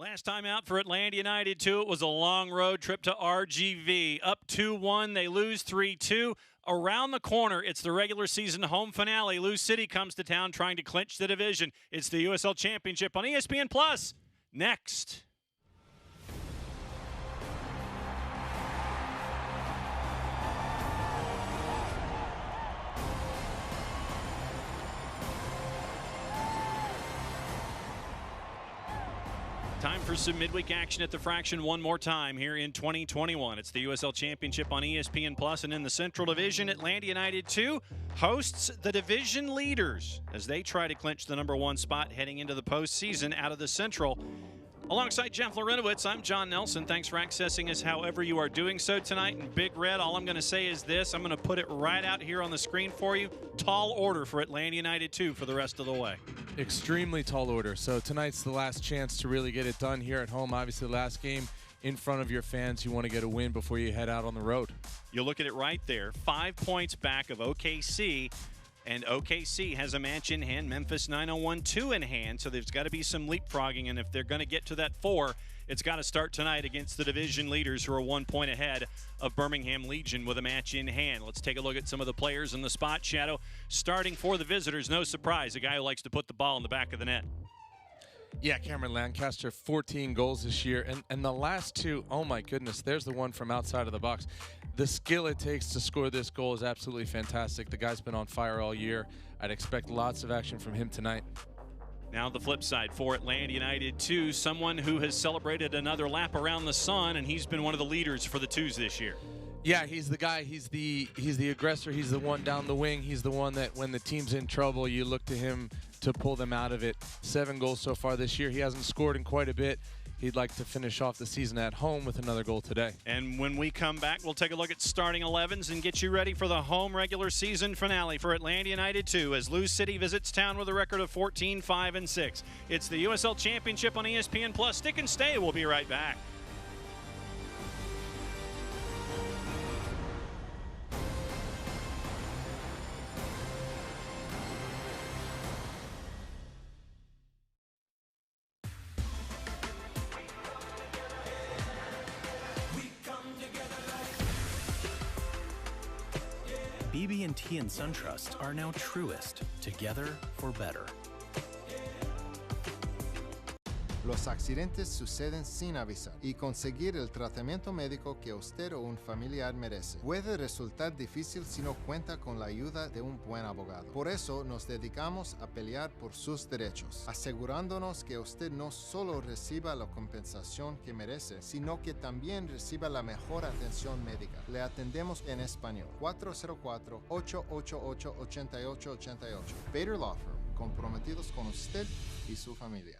Last time out for Atlanta United 2, it was a long road trip to RGV. Up 2-1, they lose 3-2. Around the corner, it's the regular season home finale. Lou City comes to town trying to clinch the division. It's the USL Championship on ESPN Plus. Next. Time for some midweek action at the Fraction one more time here in 2021. It's the USL Championship on ESPN Plus, and in the Central Division, Atlanta United 2 hosts the division leaders as they try to clinch the #1 spot heading into the postseason out of the Central. Alongside Jeff Larinowitz, I'm John Nelson. Thanks for accessing us however you are doing so tonight. In Big Red, all I'm going to say is this. I'm going to put it right out here on the screen for you. Tall order for Atlanta United 2 for the rest of the way. Extremely tall order. So tonight's the last chance to really get it done here at home. Obviously, the last game in front of your fans. You want to get a win before you head out on the road. You look at it right there. 5 points back of OKC. And OKC has a match in hand. Memphis 901-2 in hand, so there's got to be some leapfrogging. And if they're going to get to that 4, it's got to start tonight against the division leaders who are 1 point ahead of Birmingham Legion with a match in hand. Let's take a look at some of the players in the spot shadow. Starting for the visitors, no surprise, a guy who likes to put the ball in the back of the net. Yeah, Cameron Lancaster, 14 goals this year. And the last 2, oh my goodness, there's the one from outside of the box. The skill it takes to score this goal is absolutely fantastic. The guy's been on fire all year. I'd expect lots of action from him tonight. Now the flip side for Atlanta United 2, someone who has celebrated another lap around the sun, and he's been one of the leaders for the Twos this year. Yeah, he's the guy. He's the aggressor. He's the one down the wing. He's the one that when the team's in trouble, you look to him to pull them out of it. 7 goals so far this year. He hasn't scored in quite a bit. He'd like to finish off the season at home with another goal today. And when we come back, we'll take a look at starting 11s and get you ready for the home regular season finale for Atlanta United 2 as Lou City visits town with a record of 14-5-6. It's the USL Championship on ESPN Plus. Stick and stay. We'll be right back. BB&T and SunTrust are now Truest, together for better. Los accidentes suceden sin avisar y conseguir el tratamiento médico que usted o un familiar merece puede resultar difícil si no cuenta con la ayuda de un buen abogado. Por eso nos dedicamos a pelear por sus derechos, asegurándonos que usted no solo reciba la compensación que merece, sino que también reciba la mejor atención médica. Le atendemos en español. 404-888-8888. Bader Law Firm, comprometidos con usted y su familia.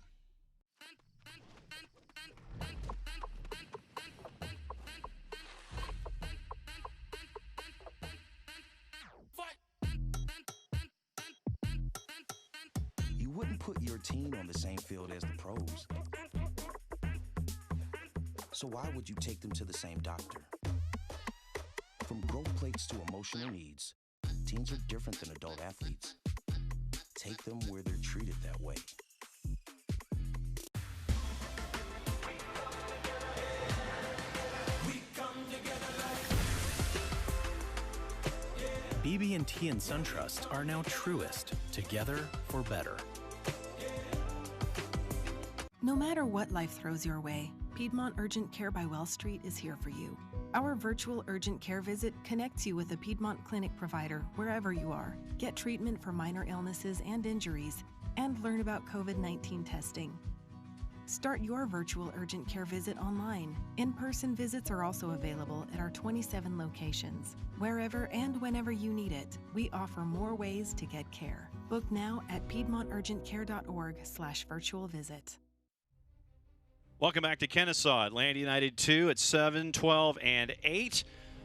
You wouldn't put your team on the same field as the pros. So why would you take them to the same doctor? From growth plates to emotional needs, teens are different than adult athletes. Take them where they're treated that way. BB&T and SunTrust are now Truest, together for better. No matter what life throws your way, Piedmont Urgent Care by Well Street is here for you. Our virtual urgent care visit connects you with a Piedmont clinic provider wherever you are. Get treatment for minor illnesses and injuries, and learn about COVID-19 testing. Start your virtual urgent care visit online. In-person visits are also available at our 27 locations. Wherever and whenever you need it, we offer more ways to get care. Book now at piedmonturgentcare.org/virtual visit. Welcome back to Kennesaw. Atlanta United 2 at 7, 12, and 8.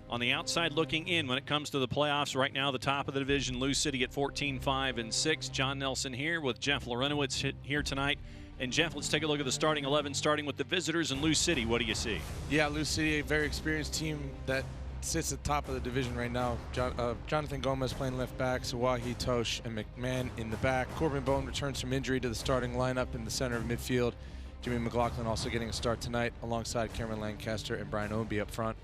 On the outside looking in when it comes to the playoffs, right now the top of the division, Lou City at 14-5-6. John Nelson here with Jeff Larinowitz here tonight. And Jeff, let's take a look at the starting 11, starting with the visitors in Lou City. What do you see? Yeah, Lou City, a very experienced team that sits at the top of the division right now. Jonathan Gomez playing left back, Sawahi, Tosh, and McMahon in the back. Corbin Bone returns from injury to the starting lineup in the center of midfield. Jimmy McLaughlin also getting a start tonight alongside Cameron Lancaster and Brian Ownby up front.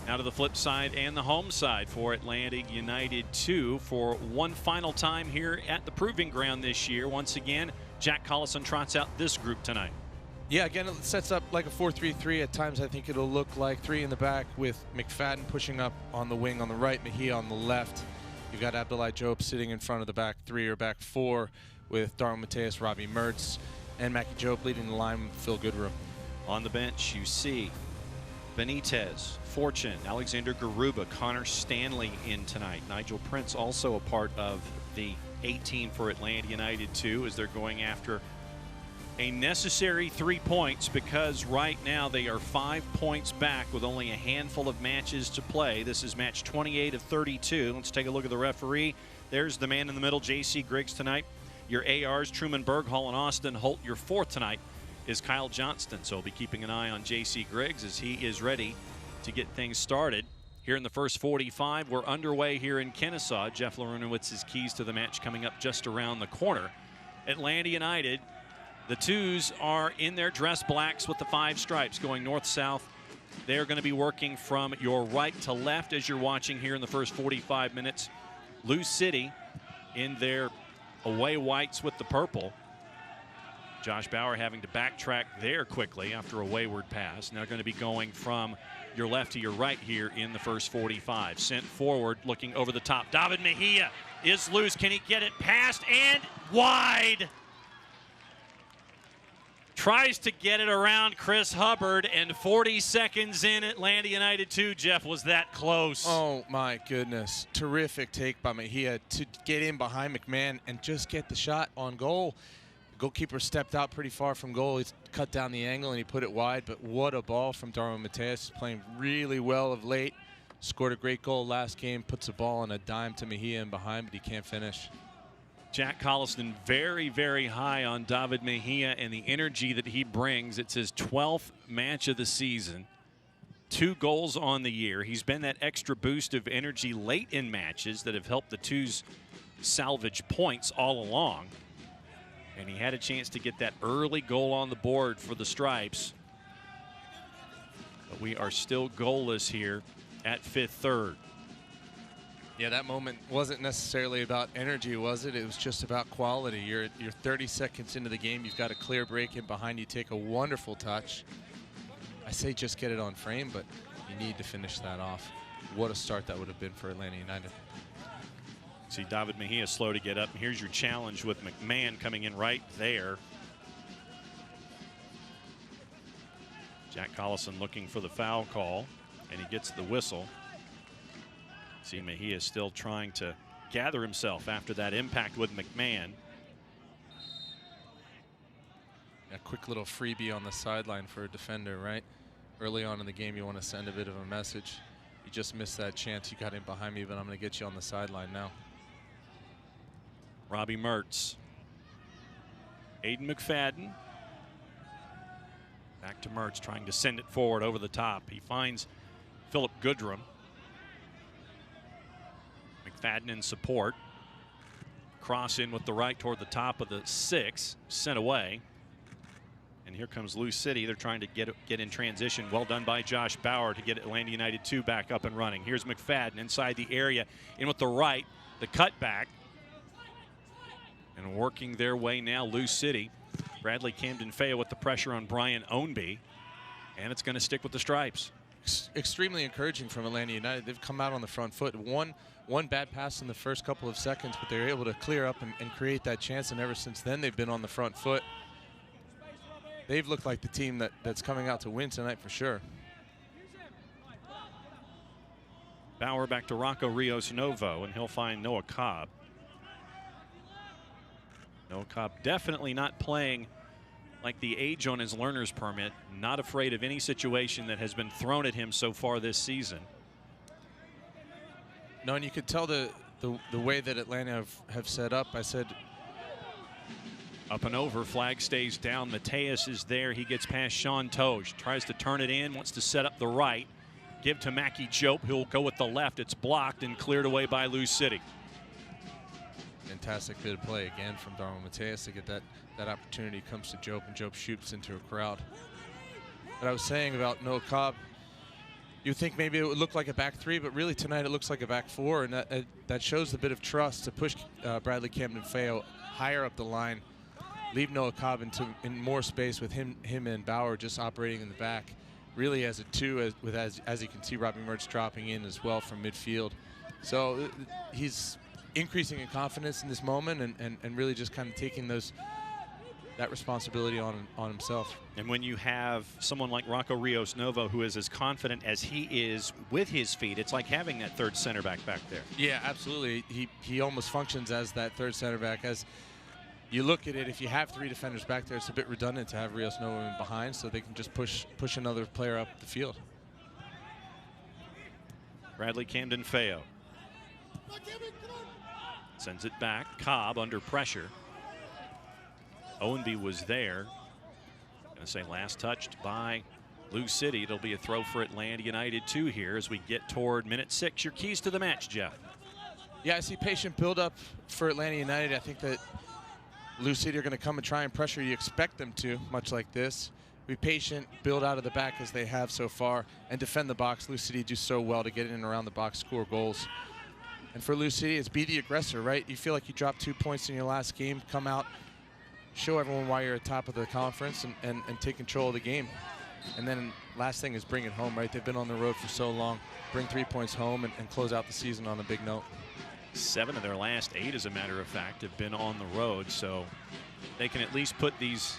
Now to the flip side and the home side for Atlantic United 2 for one final time here at the Proving Ground this year. Once again, Jack Collison trots out this group tonight. Yeah, again, it sets up like a 4-3-3. At times, I think it'll look like 3 in the back with McFadden pushing up on the wing on the right, Mejia on the left. You've got Abdoulaye Diop sitting in front of the back 3 or back 4 with Darwin Mateus, Robbie Mertz, and Mackie Diop leading the line with Phil Goodrow. On the bench, you see Benitez, Fortune, Alexander Garuba, Connor Stanley in tonight. Nigel Prince also a part of the 18 for Atlanta United 2 as they're going after a necessary 3 points, because right now they are 5 points back with only a handful of matches to play. This is match 28 of 32. Let's take a look at the referee. There's the man in the middle, J.C. Griggs tonight. Your ARs, Truman Berghall and Austin Holt. Your fourth tonight is Kyle Johnston. So we'll be keeping an eye on J.C. Griggs as he is ready to get things started. Here in the first 45, we're underway here in Kennesaw. Jeff Larunowitz's keys to the match coming up just around the corner. Atlanta United, the twos are in their dress blacks with the 5 stripes going north-south. They're going to be working from your right to left as you're watching here in the first 45 minutes. Lou City in their away whites with the purple. Josh Bauer having to backtrack there quickly after a wayward pass. Now going to be going from your left to your right here in the first 45. Sent forward, looking over the top. David Mejia is loose. Can he get it past and wide? Tries to get it around Chris Hubbard, and 40 seconds in, Atlanta United 2, Jeff, was that close. Oh, my goodness. Terrific take by Mejia to get in behind McMahon and just get the shot on goal. The goalkeeper stepped out pretty far from goal. He's cut down the angle, and he put it wide, but what a ball from Darwin Mateus. He's playing really well of late. Scored a great goal last game, puts the ball on a dime to Mejia in behind, but he can't finish. Jack Collison very, very high on David Mejia and the energy that he brings. It's his 12th match of the season. 2 goals on the year. He's been that extra boost of energy late in matches that have helped the twos salvage points all along. And he had a chance to get that early goal on the board for the Stripes. But we are still goalless here at 5th third. Yeah, that moment wasn't necessarily about energy, was it? It was just about quality. You're 30 seconds into the game. You've got a clear break in behind you. Take a wonderful touch. I say just get it on frame, but you need to finish that off. What a start that would have been for Atlanta United. See David Mejia slow to get up. Here's your challenge with McMahon coming in right there. Jack Collison looking for the foul call, and he gets the whistle. See Mejia still trying to gather himself after that impact with McMahon. A quick little freebie on the sideline for a defender, right? Early on in the game, you want to send a bit of a message. You just missed that chance. You got in behind me, but I'm going to get you on the sideline now. Robbie Mertz. Aiden McFadden. Back to Mertz, trying to send it forward over the top. He finds Philip Goodrum. McFadden in support. Cross in with the right toward the top of the 6. Sent away. And here comes Lou City. They're trying to get in transition. Well done by Josh Bauer to get Atlanta United 2 back up and running. Here's McFadden inside the area. In with the right. The cutback. And working their way now, Lou City. Bradley Camden-Faya with the pressure on Brian Ownby. And it's going to stick with the Stripes. Extremely encouraging from Atlanta United. They've come out on the front foot. One bad pass in the first couple of seconds, but they were able to clear up and create that chance, and ever since then they've been on the front foot. They've looked like the team that's coming out to win tonight for sure. Bauer back to Rocco Rios Novo, and he'll find Noah Cobb. Noah Cobb definitely not playing like the age on his learner's permit, not afraid of any situation that has been thrown at him so far this season. No, and you could tell the way that Atlanta have set up. I said up and over, flag stays down. Mateus is there. He gets past Sean Toge, tries to turn it in, wants to set up the right, give to Mackie Diop, who'll go with the left. It's blocked and cleared away by Lou City. fantastic bit of play again from Darwin Mateus to get that opportunity. Comes to Jope, and Jope shoots into a crowd. What I was saying about Noah Cobb, you would think maybe it would look like a back three, but really tonight it looks like a back four, and that shows a bit of trust to push Bradley Camden-Feo higher up the line, leave Noah Cobb in more space with him and Bauer just operating in the back, really as a two, as you can see Robbie Mertz dropping in as well from midfield. So he's increasing in confidence in this moment and really just kind of taking that responsibility on himself. And when you have someone like Rocco Rios Novo who is as confident as he is with his feet, it's like having that third center back there. Yeah, absolutely. He almost functions as that third center back. As you look at it, if you have three defenders back there, it's a bit redundant to have Rios Novo in behind, so they can just push another player up the field. Bradley Camden-Feo sends it back. Cobb under pressure. Owenby was there. Gonna say last touched by Lou City. It'll be a throw for Atlanta United 2 here as we get toward minute 6. Your keys to the match, Jeff. Yeah, I see patient build-up for Atlanta United. I think that Lou City are going to come and try and pressure. You expect them to, much like this. Be patient, build out of the back as they have so far, and defend the box. Lou City do so well to get in and around the box, score goals. And for Lou City, it's be the aggressor, right? You feel like you dropped 2 points in your last game, come out, show everyone why you're at top of the conference and take control of the game. And then last thing is bring it home, right? They've been on the road for so long. Bring 3 points home and close out the season on a big note. 7 of their last 8, as a matter of fact, have been on the road, so they can at least put these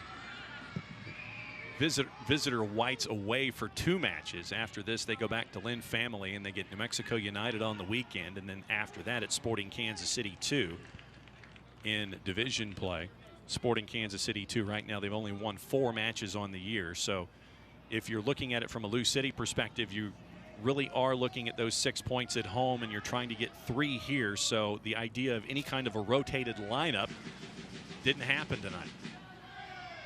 visitor whites away for 2 matches. After this, they go back to Lynn Family and they get New Mexico United on the weekend, and then after that it's Sporting Kansas City 2 in division play. Sporting Kansas City 2 right now, they've only won 4 matches on the year, so if you're looking at it from a Lou City perspective, you really are looking at those 6 points at home and you're trying to get 3 here, so the idea of any kind of a rotated lineup didn't happen tonight.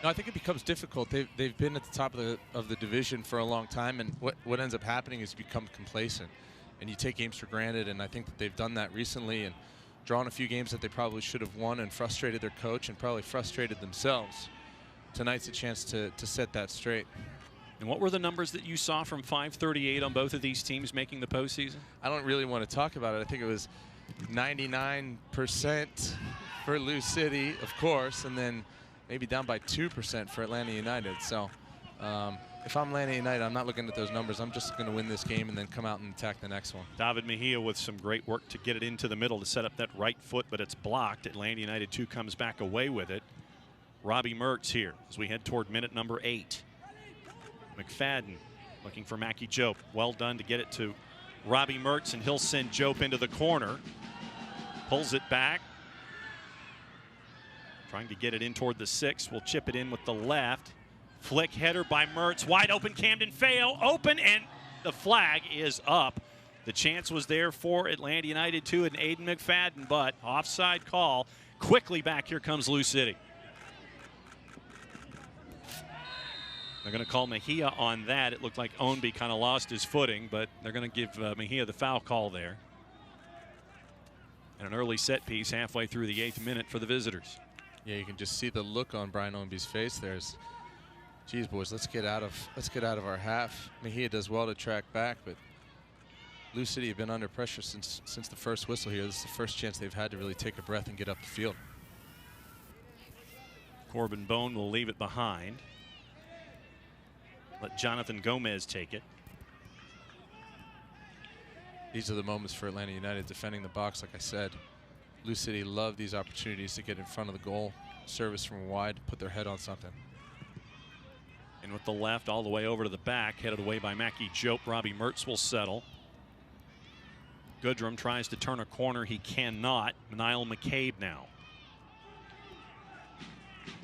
No, I think it becomes difficult. They've been at the top of the division for a long time, and what ends up happening is you become complacent and you take games for granted, and I think that they've done that recently and drawn a few games that they probably should have won and frustrated their coach and probably frustrated themselves. Tonight's a chance to set that straight. And what were the numbers that you saw from 538 on both of these teams making the postseason? I don't really want to talk about it. I think it was 99% for Lou City, of course, and then maybe down by 2% for Atlanta United. So if I'm Atlanta United, I'm not looking at those numbers. I'm just going to win this game and then come out and attack the next one. David Mejia with some great work to get it into the middle to set up that right foot, but it's blocked. Atlanta United 2 comes back away with it. Robbie Mertz here as we head toward minute number 8. McFadden looking for Mackie Jope. Well done to get it to Robbie Mertz, and he'll send Jope into the corner. Pulls it back. Trying to get it in toward the 6. Will chip it in with the left. Flick header by Mertz. Wide open, Camden-Feo open, and the flag is up. The chance was there for Atlanta United 2 and Aiden McFadden, but offside call. Quickly back here comes Lou City. They're going to call Mejia on that. It looked like Ownby kind of lost his footing, but they're going to give Mejia the foul call there. And an early set piece halfway through the 8th minute for the visitors. Yeah, you can just see the look on Brian Ownby's face. There's, geez, boys, let's get out of our half. Mejia does well to track back, but Lou City have been under pressure since the first whistle here. This is the first chance they've had to really take a breath and get up the field. Corbin Bone will leave it behind. Let Jonathan Gomez take it. These are the moments for Atlanta United defending the box, like I said. Lou City love these opportunities to get in front of the goal, service from wide, put their head on something. And with the left all the way over to the back, headed away by Mackie Jope. Robbie Mertz will settle. Goodrum tries to turn a corner. He cannot. Niall McCabe now.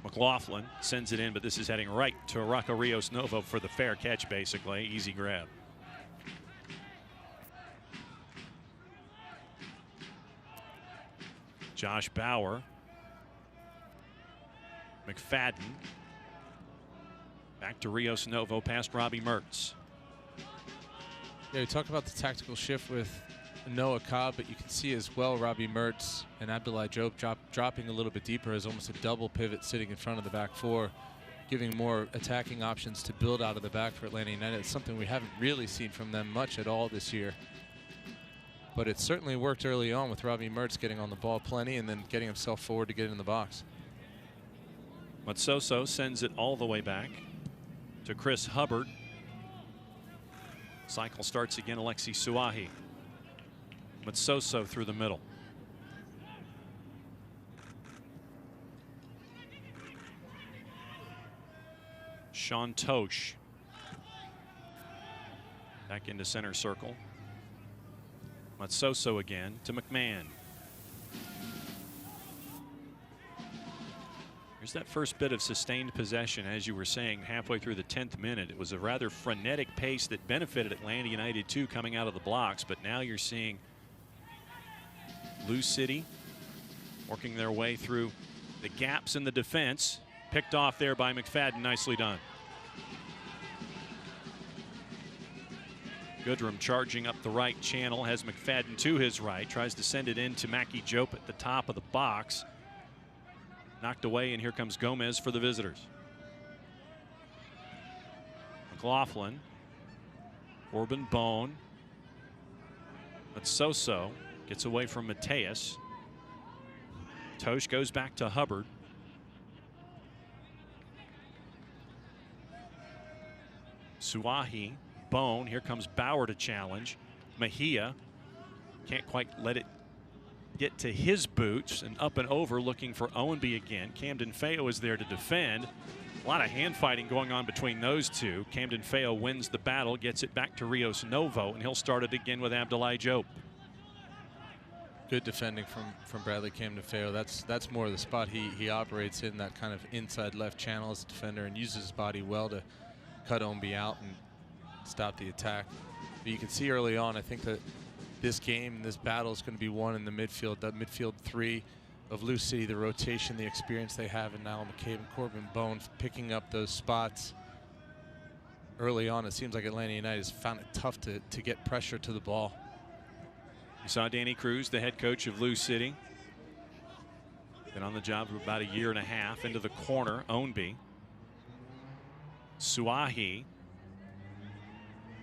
McLaughlin sends it in, but this is heading right to Rocco Rios Novo for the fair catch, basically. Easy grab. Josh Bauer. McFadden. Back to Rios Novo past Robbie Mertz. Yeah, we talk about the tactical shift with Noah Cobb, but you can see as well Robbie Mertz and Abdullah Job dropping a little bit deeper as almost a double pivot sitting in front of the back four, giving more attacking options to build out of the back for Atlanta United. It's something we haven't really seen from them much at all this year. But it certainly worked early on with Robbie Mertz getting on the ball plenty and then getting himself forward to get in the box. Matsoso sends it all the way back to Chris Hubbard. Cycle starts again, Alexi Suahi. Matsoso through the middle. Sean Tosh back into center circle. Matsoso again to McMahon. Here's that first bit of sustained possession, as you were saying, halfway through the 10th minute. It was a rather frenetic pace that benefited Atlanta United 2 coming out of the blocks, but now you're seeing Lou City working their way through the gaps in the defense. Picked off there by McFadden. Nicely done. Goodrum charging up the right channel, has McFadden to his right, tries to send it in to Mackie Jope at the top of the box. Knocked away, and here comes Gomez for the visitors. McLaughlin, Corbin Bone, Matsoso gets away from Mateus. Tosh goes back to Hubbard. Suahi, Bone, here comes Bauer to challenge. Mejia can't quite let it get to his boots, and up and over looking for Owenby again. Camden Feo is there to defend. A lot of hand fighting going on between those two. Camden Feo wins the battle, gets it back to Rios Novo, and he'll start it again with Abdullah Jope. Good defending from Bradley Camden Feo. That's more of the spot he operates in, that kind of inside left channel as a defender, and uses his body well to cut Owenby out and stop the attack. But you can see early on, I think that this game, this battle is going to be won in the midfield, that midfield three of Lou City, the rotation, the experience they have in Niall McCabe and Corbin Bone picking up those spots early on. It seems like Atlanta United has found it tough to get pressure to the ball. You saw Danny Cruz, the head coach of Lou City. Been on the job for about a year and a half. Into the corner, Ownby. Suahi.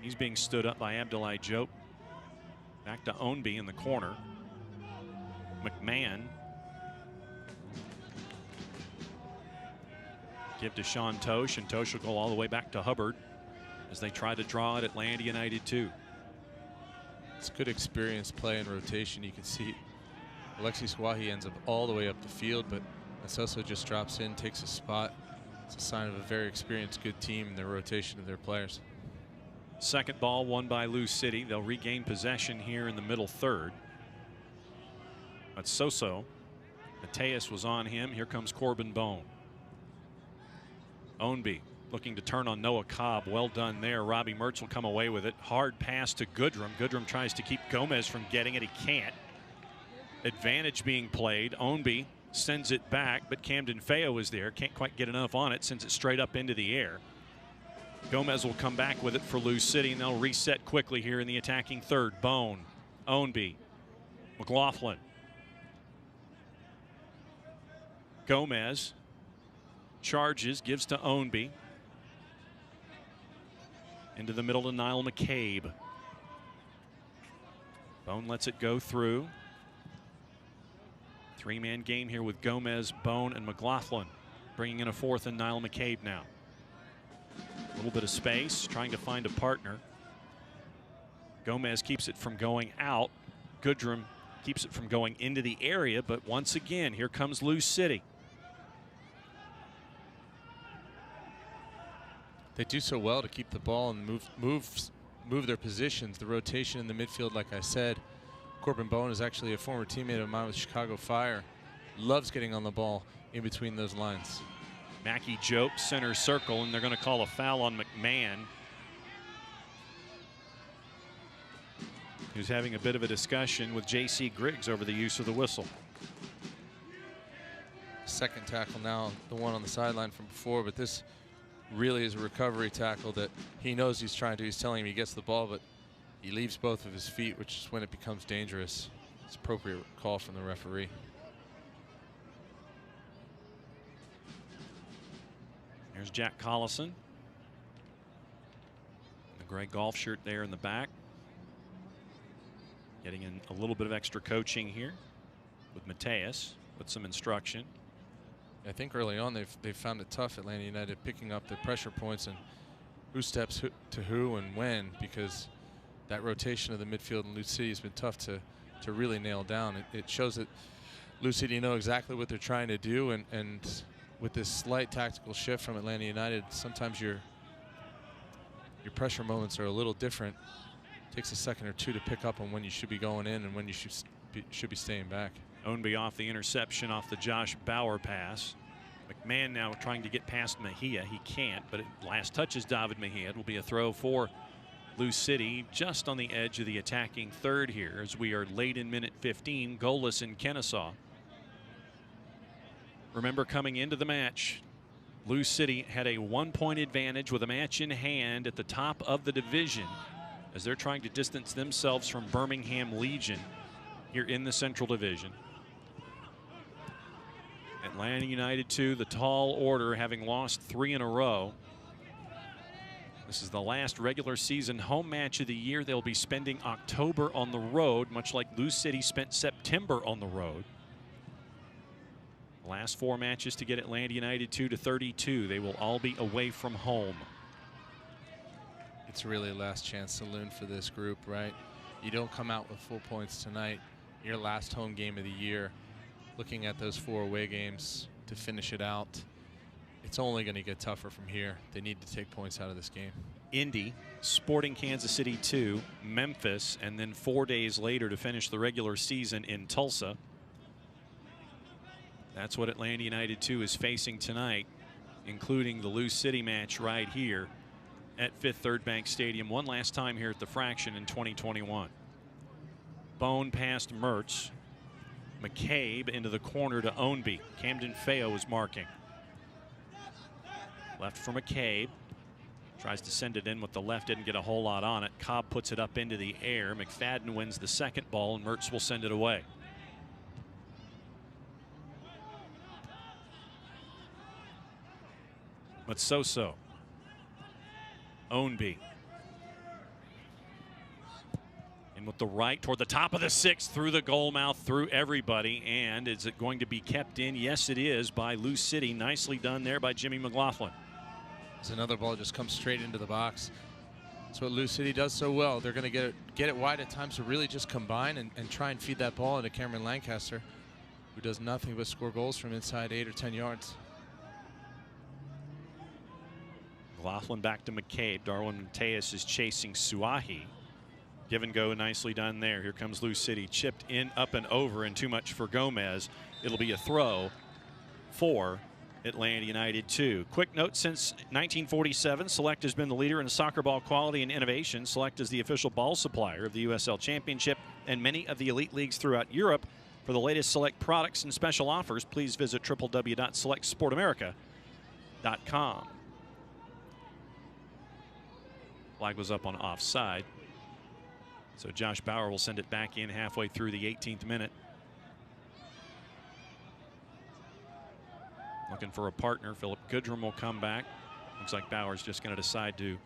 He's being stood up by Abdullah Jope. Back to Ownby in the corner. McMahon. Give to Sean Tosh, and Tosh will go all the way back to Hubbard as they try to draw it Atlanta United 2. It's good experience play and rotation. You can see Alexi Suahi ends up all the way up the field, but Matsoso just drops in, takes a spot. It's a sign of a very experienced, good team and their rotation of their players. Second ball won by Lou City. They'll regain possession here in the middle third. Matsoso. Mateus was on him. Here comes Corbin Bone. Ownby looking to turn on Noah Cobb. Well done there. Robbie Mertz will come away with it. Hard pass to Goodrum. Goodrum tries to keep Gomez from getting it. He can't. Advantage being played. Ownby sends it back, but Camden Feo is there. Can't quite get enough on it, sends it straight up into the air. Gomez will come back with it for Lou City, and they'll reset quickly here in the attacking third. Bone, Ownby, McLaughlin. Gomez charges, gives to Ownby. Into the middle to Niall McCabe. Bone lets it go through. Three-man game here with Gomez, Bone, and McLaughlin. Bringing in a fourth and Niall McCabe now. A little bit of space, trying to find a partner. Gomez keeps it from going out. Goodrum keeps it from going into the area, but once again, here comes Lou City. They do so well to keep the ball and move their positions. The rotation in the midfield, like I said. Corbin Bone is actually a former teammate of mine with Chicago Fire. Loves getting on the ball in between those lines. Mackie Jope, center circle, and they're going to call a foul on McMahon, who's having a bit of a discussion with J.C. Griggs over the use of the whistle. Second tackle now, the one on the sideline from before, but this really is a recovery tackle that he knows he's trying to. He's telling him he gets the ball, but He leaves both of his feet, which is when it becomes dangerous. It's appropriate call from the referee. There's Jack Collison. The gray golf shirt there in the back. Getting in a little bit of extra coaching here with Mateus with some instruction. I think early on they've found it tough, Atlanta United, picking up the pressure points and who steps to who and when, because that rotation of the midfield in Lou City has been tough to really nail down. It shows that Lou City know exactly what they're trying to do, and with this slight tactical shift from Atlanta United, sometimes your pressure moments are a little different. It takes a second or two to pick up on when you should be going in and when you should be staying back. Ownby off the interception off the Josh Bauer pass. McMahon now trying to get past Mejia. He can't, but last touches David Mejia. It will be a throw for Lou City, just on the edge of the attacking third here as we are late in minute 15, goalless in Kennesaw. Remember, coming into the match, Lou City had a 1-point advantage with a match in hand at the top of the division as they're trying to distance themselves from Birmingham Legion here in the Central Division. Atlanta United 2, the tall order, having lost 3 in a row. This is the last regular season home match of the year. They'll be spending October on the road, much like Lou City spent September on the road. The last 4 matches to get Atlanta United 2 to 32. They will all be away from home. It's really a last chance saloon for this group, right? You don't come out with full points tonight. Your last home game of the year. Looking at those 4 away games to finish it out, it's only going to get tougher from here. They need to take points out of this game. Indy, Sporting Kansas City 2, Memphis, and then 4 days later to finish the regular season in Tulsa. That's what Atlanta United 2 is facing tonight, including the Lou City match right here at Fifth Third Bank Stadium. One last time here at the Fraction in 2021. Bone past Mertz. McCabe into the corner to Ownby. Camden Feo is marking. Left for McCabe. Tries to send it in with the left, didn't get a whole lot on it. Cobb puts it up into the air. McFadden wins the second ball, and Mertz will send it away. But so. Ownby. In with the right toward the top of the 6th, through the goal mouth, through everybody. And is it going to be kept in? Yes, it is, by Lou City. Nicely done there by Jimmy McLaughlin. As another ball just comes straight into the box. That's what Lou City does so well. They're going to get it wide at times to really just combine and try and feed that ball into Cameron Lancaster, who does nothing but score goals from inside 8 or 10 yards. McLaughlin back to McCabe. Darwin Mateus is chasing Suahi. Give and go nicely done there. Here comes Lou City. Chipped in, up and over, and too much for Gomez. It'll be a throw for Atlanta United 2. Quick note, since 1947, Select has been the leader in soccer ball quality and innovation. Select is the official ball supplier of the USL Championship and many of the elite leagues throughout Europe. For the latest Select products and special offers, please visit www.selectsportamerica.com. Flag was up on offside. So Josh Bauer will send it back in halfway through the 18th minute. Looking for a partner. Philip Goodrum will come back. Looks like Bauer's just going to decide to.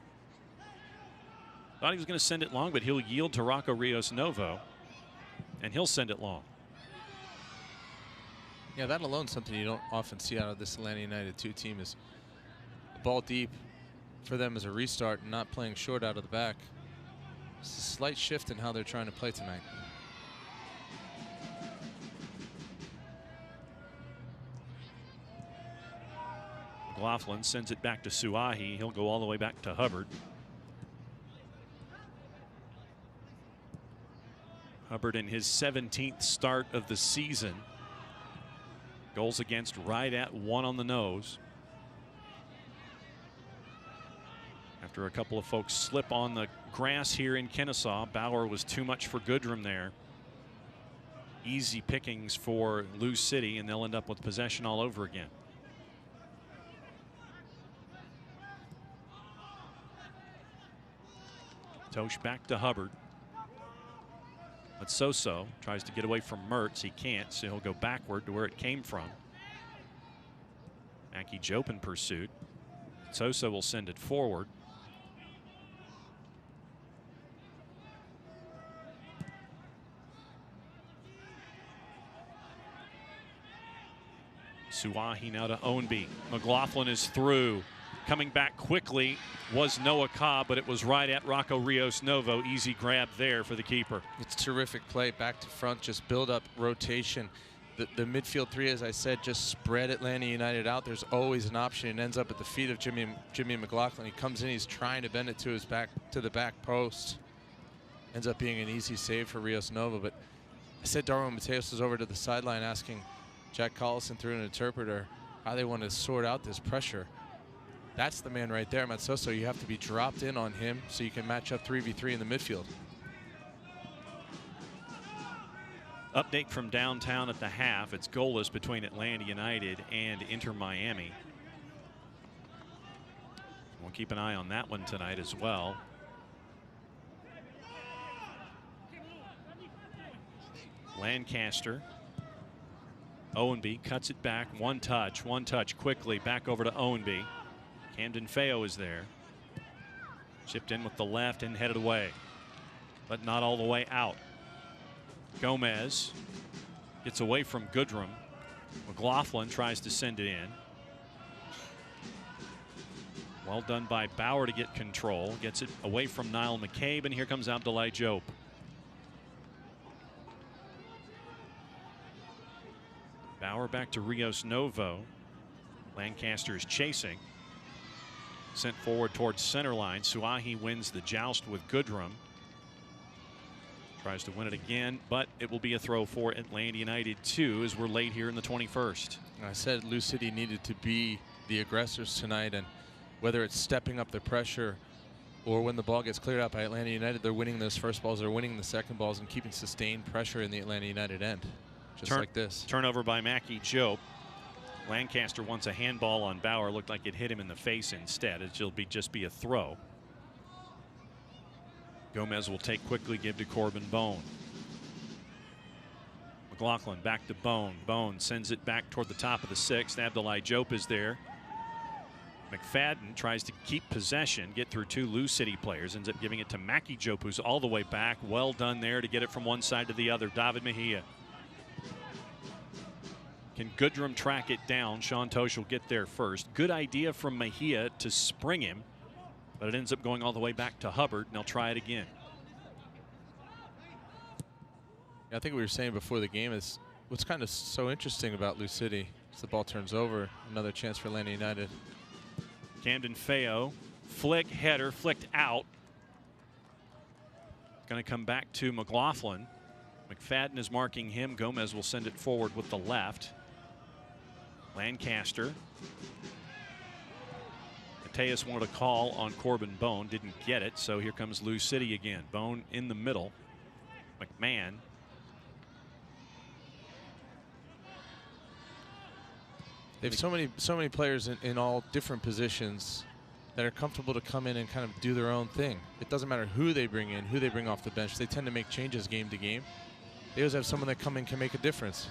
Thought he was going to send it long, but he'll yield to Rocco Rios Novo, and he'll send it long. Yeah, that alone is something you don't often see out of this Atlanta United 2 team, is the ball deep for them as a restart and not playing short out of the back. It's a slight shift in how they're trying to play tonight. McLaughlin sends it back to Suahi. He'll go all the way back to Hubbard. Hubbard in his 17th start of the season. Goals against right at 1 on the nose. After a couple of folks slip on the grass here in Kennesaw, Bauer was too much for Goodrum there. Easy pickings for Lou City, and they'll end up with possession all over again. Tosh back to Hubbard. Matsoso tries to get away from Mertz. He can't, so he'll go backward to where it came from. Mackie Jope in pursuit. Matsoso will send it forward. Suahi now to Ownby. McLaughlin is through. Coming back quickly was Noah Cobb, but it was right at Rocco Rios Novo. Easy grab there for the keeper. It's terrific play, back to front, just build up rotation. The midfield three, as I said, just spread Atlanta United out. There's always an option. It ends up at the feet of Jimmy McLaughlin. He comes in, he's trying to bend it to his back, to the back post. Ends up being an easy save for Rios Novo. But I said Darwin Mateos was over to the sideline asking Jack Collison through an interpreter how they want to sort out this pressure. That's the man right there, Matsoso. You have to be dropped in on him so you can match up 3v3 in the midfield. Update from downtown at the half. It's goalless between Atlanta United and Inter Miami. We'll keep an eye on that one tonight as well. Lancaster. Ownby cuts it back. One touch quickly back over to Ownby. Camden Feo is there. Chipped in with the left and headed away, but not all the way out. Gomez gets away from Goodrum. McLaughlin tries to send it in. Well done by Bauer to get control. Gets it away from Niall McCabe, and here comes Abdoulaye Diop. Bauer back to Rios Novo. Lancaster is chasing. Sent forward towards center line. Suahi wins the joust with Goodrum. Tries to win it again, but it will be a throw for Atlanta United 2 as we're late here in the 21st. I said Lou City needed to be the aggressors tonight, and whether it's stepping up the pressure or when the ball gets cleared out by Atlanta United, they're winning those first balls, they're winning the second balls, and keeping sustained pressure in the Atlanta United end. Just like this. Turnover by Mackie Jope. Lancaster wants a handball on Bauer. Looked like it hit him in the face instead. It'll just be a throw. Gomez will take quickly, give to Corbin Bone. McLaughlin back to Bone. Bone sends it back toward the top of the sixth. Abdoulaye Diop is there. McFadden tries to keep possession, get through two Lou City players, ends up giving it to Mackie Jope, who's all the way back. Well done there to get it from one side to the other. David Mejia. Can Goodrum track it down? Sean Tosh will get there first. Good idea from Mejia to spring him, but it ends up going all the way back to Hubbard, and they'll try it again. I think we were saying before the game is what's kind of so interesting about Lou City is the ball turns over. Another chance for Atlanta United. Camden Feo, flick, header, flicked out. Going to come back to McLaughlin. McFadden is marking him. Gomez will send it forward with the left. Lancaster. Mateus wanted a call on Corbin Bone, didn't get it, so here comes Lou City again. Bone in the middle. McMahon. They have so many players in all different positions that are comfortable to come in and kind of do their own thing. It doesn't matter who they bring in, who they bring off the bench. They tend to make changes game to game. They always have someone that come in can make a difference.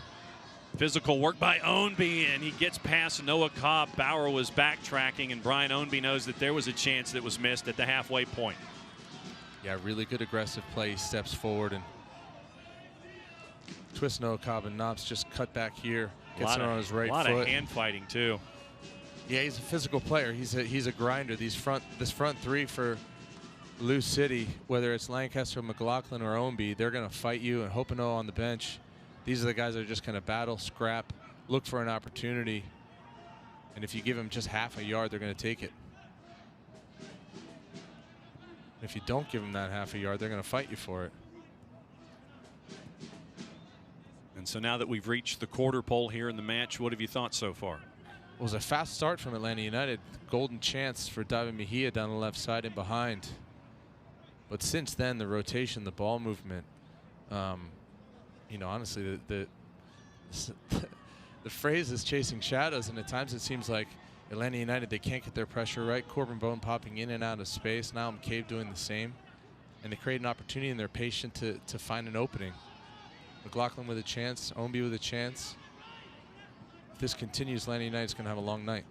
Physical work by Ownby, and he gets past Noah Cobb. Bauer was backtracking, and Brian Ownby knows that there was a chance that was missed at the halfway point. Yeah, really good aggressive play. He steps forward and twists Noah Cobb, and Knopps just cut back here. Gets it on his right foot. A lot of hand fighting too. Yeah, he's a physical player. He's a grinder. This front three for Lou City, whether it's Lancaster, McLaughlin, or Ownby, they're going to fight you. And Hopino on the bench, these are the guys that are just going to battle, scrap, look for an opportunity. And if you give them just half a yard, they're going to take it. If you don't give them that half a yard, they're going to fight you for it. And so now that we've reached the quarter pole here in the match, what have you thought so far? It was a fast start from Atlanta United. Golden chance for David Mejia down the left side and behind. But since then, the rotation, the ball movement, you know, honestly, the phrase is chasing shadows, and at times it seems like Atlanta United, they can't get their pressure right. Corbin Bone popping in and out of space. Now McCabe doing the same. and they create an opportunity, and they're patient to find an opening. McLaughlin with a chance, Ownby with a chance. If this continues, Landy United's going to have a long night.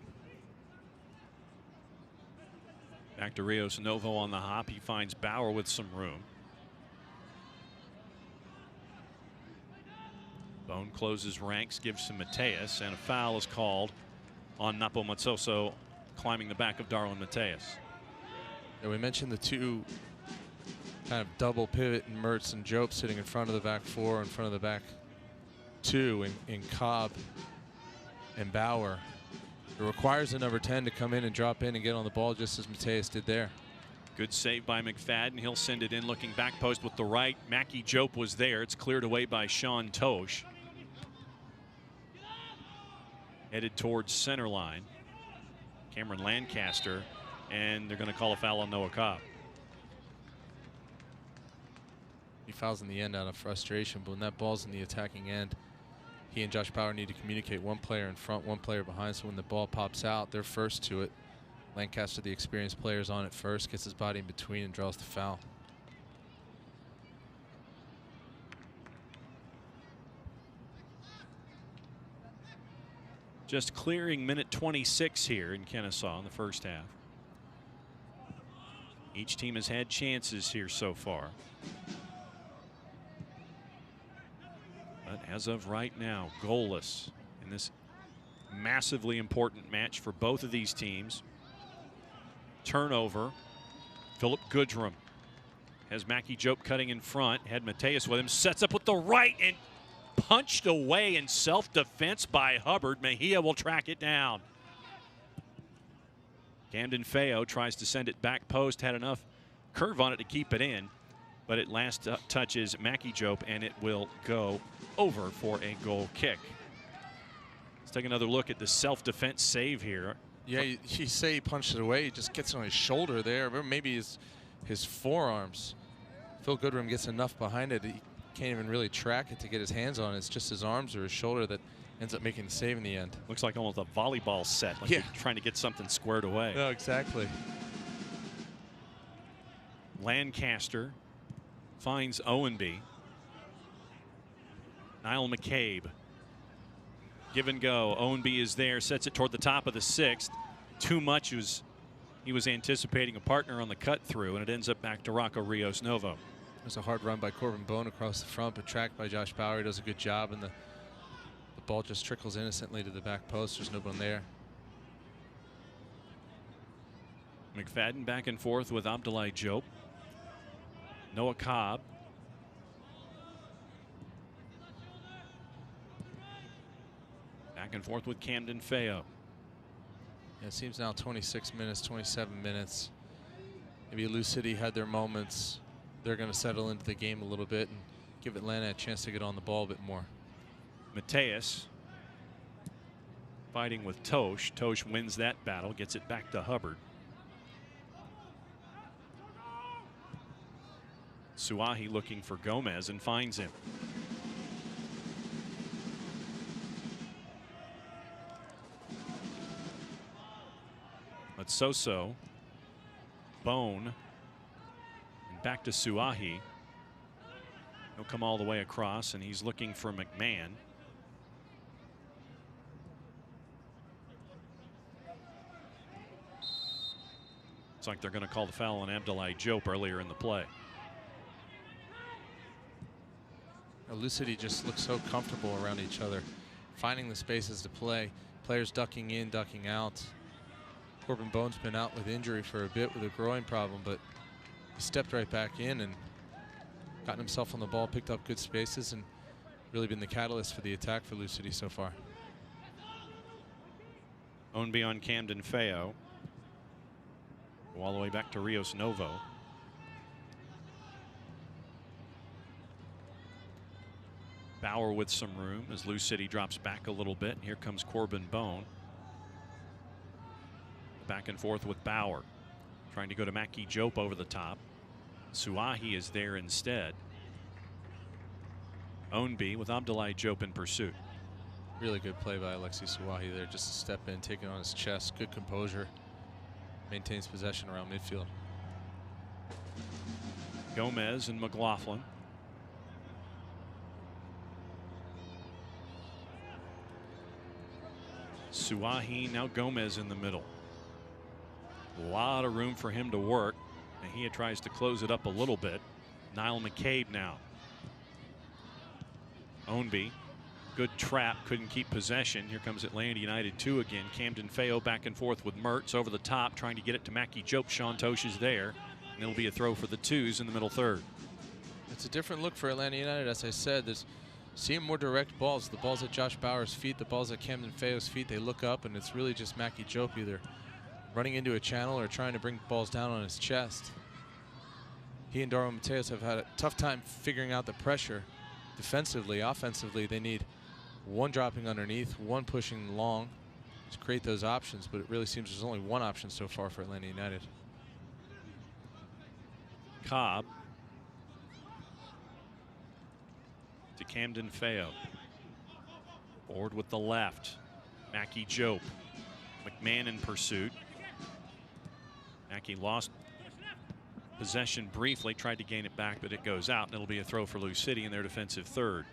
Back to Rios Novo on the hop. He finds Bauer with some room. Bone closes ranks, gives to Mateus, and a foul is called on Napo Matsoso climbing the back of Darwin Mateus. Yeah, we mentioned the two kind of double pivot in Mertz and Jope sitting in front of the back four, in front of the back two in Cobb and Bauer. It requires the number 10 to come in and drop in and get on the ball just as Mateus did there. Good save by McFadden. He'll send it in looking back post with the right. Mackie Jope was there. It's cleared away by Sean Tosh. Headed towards center line. Cameron Lancaster, and they're going to call a foul on Noah Cobb. He fouls in the end out of frustration, but when that ball's in the attacking end, he and Josh Bauer need to communicate, one player in front, one player behind, so when the ball pops out, they're first to it. Lancaster, the experienced player, is on it first, gets his body in between and draws the foul. Just clearing minute 26 here in Kennesaw in the first half. Each team has had chances here so far. But as of right now, goalless in this massively important match for both of these teams. Turnover. Philip Goodrum has Mackie Jope cutting in front. Had Mateus with him. Sets up with the right and punched away in self-defense by Hubbard. Mejia will track it down. Camden Feo tries to send it back post. Had enough curve on it to keep it in. But it last touches Mackie Jope, and it will go over for a goal kick. Let's take another look at the self-defense save here. Yeah, you say he punched it away. He just gets it on his shoulder there, or maybe his forearms. Phil Goodrum gets enough behind it. He can't even really track it to get his hands on it. It's just his arms or his shoulder that ends up making the save in the end. Looks like almost a volleyball set, like you're trying to get something squared away. No, exactly. Lancaster finds Ownby. Niall McCabe. Give and go. Ownby is there, sets it toward the top of the sixth. Too much. He was anticipating a partner on the cut through, and it ends up back to Rocco Rios Novo. There's a hard run by Corbin Bone across the front, but tracked by Josh Bauer. He does a good job, and the ball just trickles innocently to the back post. There's no one there. McFadden back and forth with Abdoulaye Jope. Noah Cobb. Back and forth with Camden Feo. Yeah, it seems now 26 minutes, 27 minutes. Maybe Lou City had their moments. They're going to settle into the game a little bit and give Atlanta a chance to get on the ball a bit more. Mateus fighting with Tosh. Tosh wins that battle, gets it back to Hubbard. Suahi looking for Gomez and finds him. But Soso, Bone, and back to Suahi. He'll come all the way across, and he's looking for McMahon. It's like they're going to call the foul on Abdoulaye Jope earlier in the play. Lou City just looks so comfortable around each other, finding the spaces to play. Players ducking in, ducking out. Corbin Bone's been out with injury for a bit with a groin problem, but he stepped right back in and gotten himself on the ball, picked up good spaces, and really been the catalyst for the attack for Lou City so far. Ownby on Camden Feo. Go all the way back to Rios Novo. Bauer with some room as Lou City drops back a little bit. Here comes Corbin Bone. Back and forth with Bauer. Trying to go to Mackie Jope over the top. Suahi is there instead. Ownby with Abdoulaye Jope in pursuit. Really good play by Alexi Suahi there. Just a step in, taking on his chest. Good composure. Maintains possession around midfield. Gomez and McLaughlin. Suahi, now Gomez in the middle. A lot of room for him to work. Mejia tries to close it up a little bit. Niall McCabe now. Ownby, good trap, couldn't keep possession. Here comes Atlanta United 2 again. Camden Feo back and forth with Mertz over the top, trying to get it to Mackie Jope. Sean Tosh is there, and it'll be a throw for the twos in the middle third. It's a different look for Atlanta United, as I said. There's seeing more direct balls. The balls at Josh Bauer's feet, the balls at Camden Feo's feet, they look up, and it's really just Mackie Jope either running into a channel or trying to bring balls down on his chest. He and Darwin Mateos have had a tough time figuring out the pressure defensively. Offensively, they need one dropping underneath, one pushing long to create those options, but it really seems there's only one option so far for Atlanta United. Cobb to Camden Feo. Forward with the left. Mackie Jope. McMahon in pursuit. Mackie lost possession briefly, tried to gain it back, but it goes out, and it'll be a throw for Lou City in their defensive third.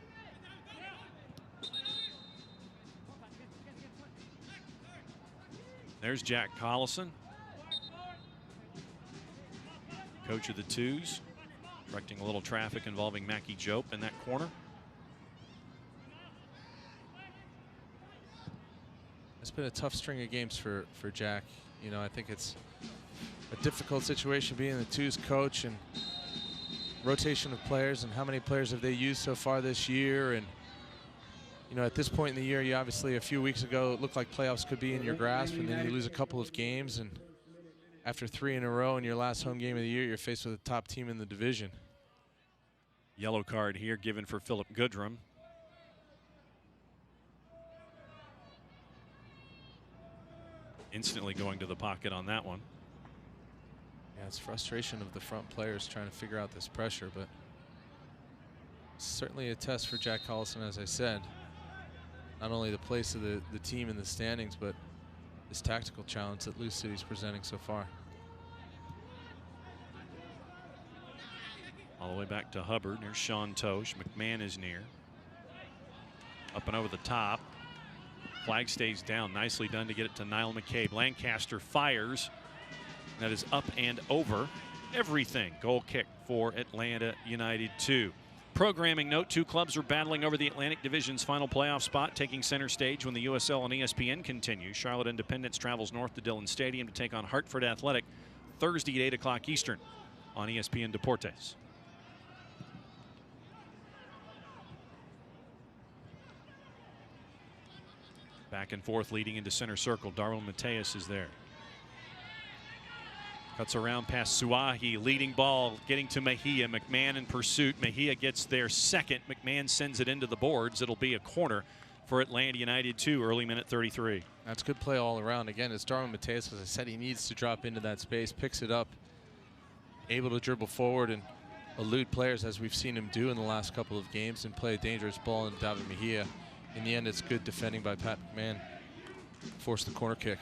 There's Jack Collison, coach of the twos, directing a little traffic involving Mackie Jope in that corner. It's been a tough string of games for Jack. You know, I think it's a difficult situation being the twos coach and rotation of players, and how many players have they used so far this year. And you know, at this point in the year, you obviously a few weeks ago it looked like playoffs could be in your grasp, and then you lose a couple of games, and after 3 in a row in your last home game of the year, you're faced with a top team in the division. Yellow card here given for Philip Goodrum. Instantly going to the pocket on that one. Yeah, it's frustration of the front players trying to figure out this pressure, but certainly a test for Jack Collison, as I said. Not only the place of the team in the standings, but this tactical challenge that Lou City's presenting so far. All the way back to Hubbard. There's Sean Tosh. McMahon is near. Up and over the top. Flag stays down. Nicely done to get it to Niall McCabe. Lancaster fires. That is up and over everything. Goal kick for Atlanta United 2. Programming note, 2 clubs are battling over the Atlantic Division's final playoff spot, taking center stage when the USL and ESPN continue. Charlotte Independence travels north to Dillon Stadium to take on Hartford Athletic Thursday at 8 o'clock Eastern on ESPN Deportes. Back and forth leading into center circle. Darwin Mateus is there. Cuts around past Suahi, leading ball, getting to Mejia. McMahon in pursuit. Mejia gets there second. McMahon sends it into the boards. It'll be a corner for Atlanta United 2, early minute 33. That's good play all around. Again, it's Darwin Mateus, as I said, he needs to drop into that space, picks it up, able to dribble forward and elude players as we've seen him do in the last couple of games, and play a dangerous ball in David Mejia. In the end, it's good defending by Pat McMahon. Forced the corner kick.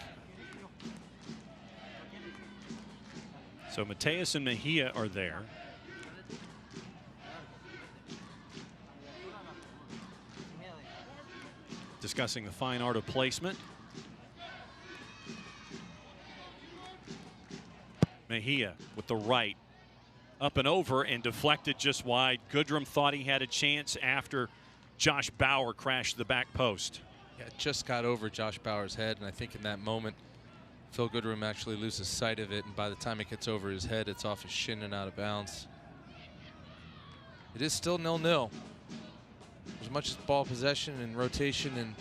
So Mateus and Mejia are there. Discussing the fine art of placement. Mejia with the right. Up and over and deflected just wide. Goodrum thought he had a chance after Josh Bauer crashed the back post. Yeah, it just got over Josh Bauer's head, and I think in that moment Phil Goodrum actually loses sight of it, and by the time it gets over his head, it's off his shin and out of bounds. It is still 0-0. As much as ball possession and rotation and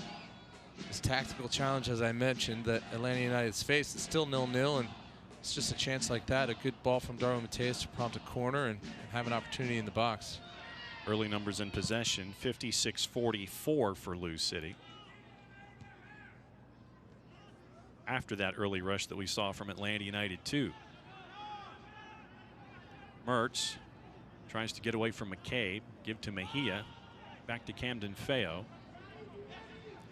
this tactical challenge, as I mentioned, that Atlanta United's faced, it's still 0-0, and it's just a chance like that, a good ball from Darwin Mateus to prompt a corner and have an opportunity in the box. Early numbers in possession, 56-44 for Lou City. After that early rush that we saw from Atlanta United 2. Mertz tries to get away from McCabe, give to Mejia, back to Camden Feo.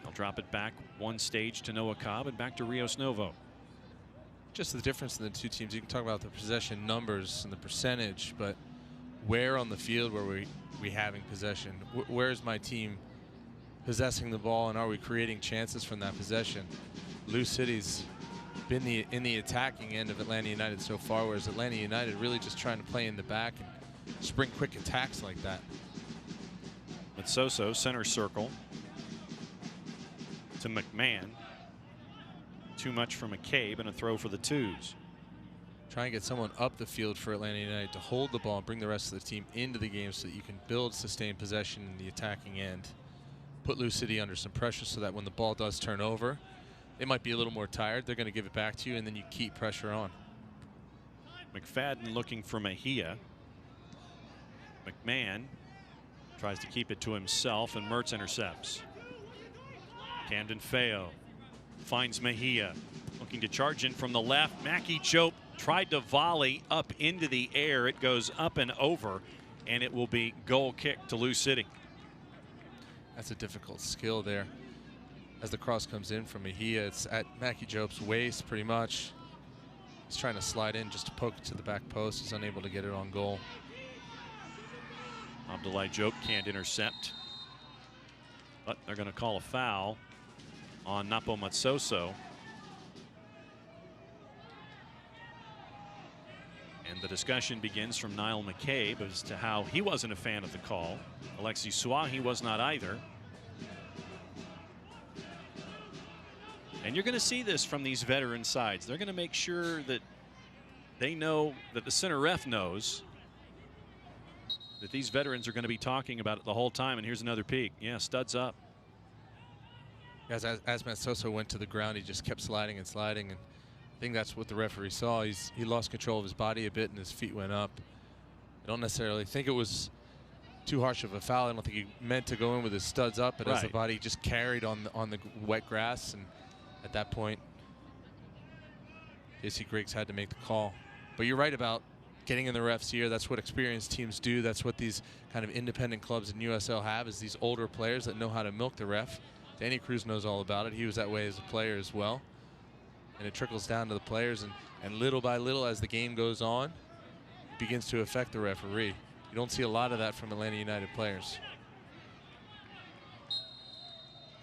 They'll drop it back one stage to Noah Cobb and back to Rios Novo. Just the difference in the two teams. You can talk about the possession numbers and the percentage, but where on the field were we having possession? Where's my team possessing the ball, and are we creating chances from that possession? Lou City's been in the attacking end of Atlanta United so far, whereas Atlanta United really just trying to play in the back and spring quick attacks like that. Matsoso, center circle to McMahon. Too much for McCabe, and a throw for the twos. Try and get someone up the field for Atlanta United to hold the ball and bring the rest of the team into the game so that you can build sustained possession in the attacking end. Put Lou City under some pressure so that when the ball does turn over, they might be a little more tired. They're going to give it back to you, and then you keep pressure on. McFadden looking for Mejia. McMahon tries to keep it to himself, and Mertz intercepts. Camden Feo finds Mejia, looking to charge in from the left. Mackie Jope tried to volley up into the air. It goes up and over, and it will be goal kick to Lou City. That's a difficult skill there. As the cross comes in from Mejia, it's at Mackie Jope's waist pretty much. He's trying to slide in just to poke it to the back post. He's unable to get it on goal. Abdoulaye Jope can't intercept, but they're going to call a foul on Napo Matsoso. And the discussion begins from Niall McCabe as to how he wasn't a fan of the call. Alexis Suahi was not either. And you're going to see this from these veteran sides. They're going to make sure that they know, that the center ref knows, that these veterans are going to be talking about it the whole time. And here's another peek. Yeah, studs up. As Matsoso went to the ground, he just kept sliding and sliding, and I think that's what the referee saw. He lost control of his body a bit, and his feet went up. I don't necessarily think it was too harsh of a foul. I don't think he meant to go in with his studs up, but as the body just carried on the wet grass, and at that point, J.C. Griggs had to make the call. But you're right about getting in the ref's ear. That's what experienced teams do. That's what these kind of independent clubs in USL have, is these older players that know how to milk the ref. Danny Cruz knows all about it. He was that way as a player as well. And it trickles down to the players, and little by little as the game goes on, it begins to affect the referee. You don't see a lot of that from Atlanta United players.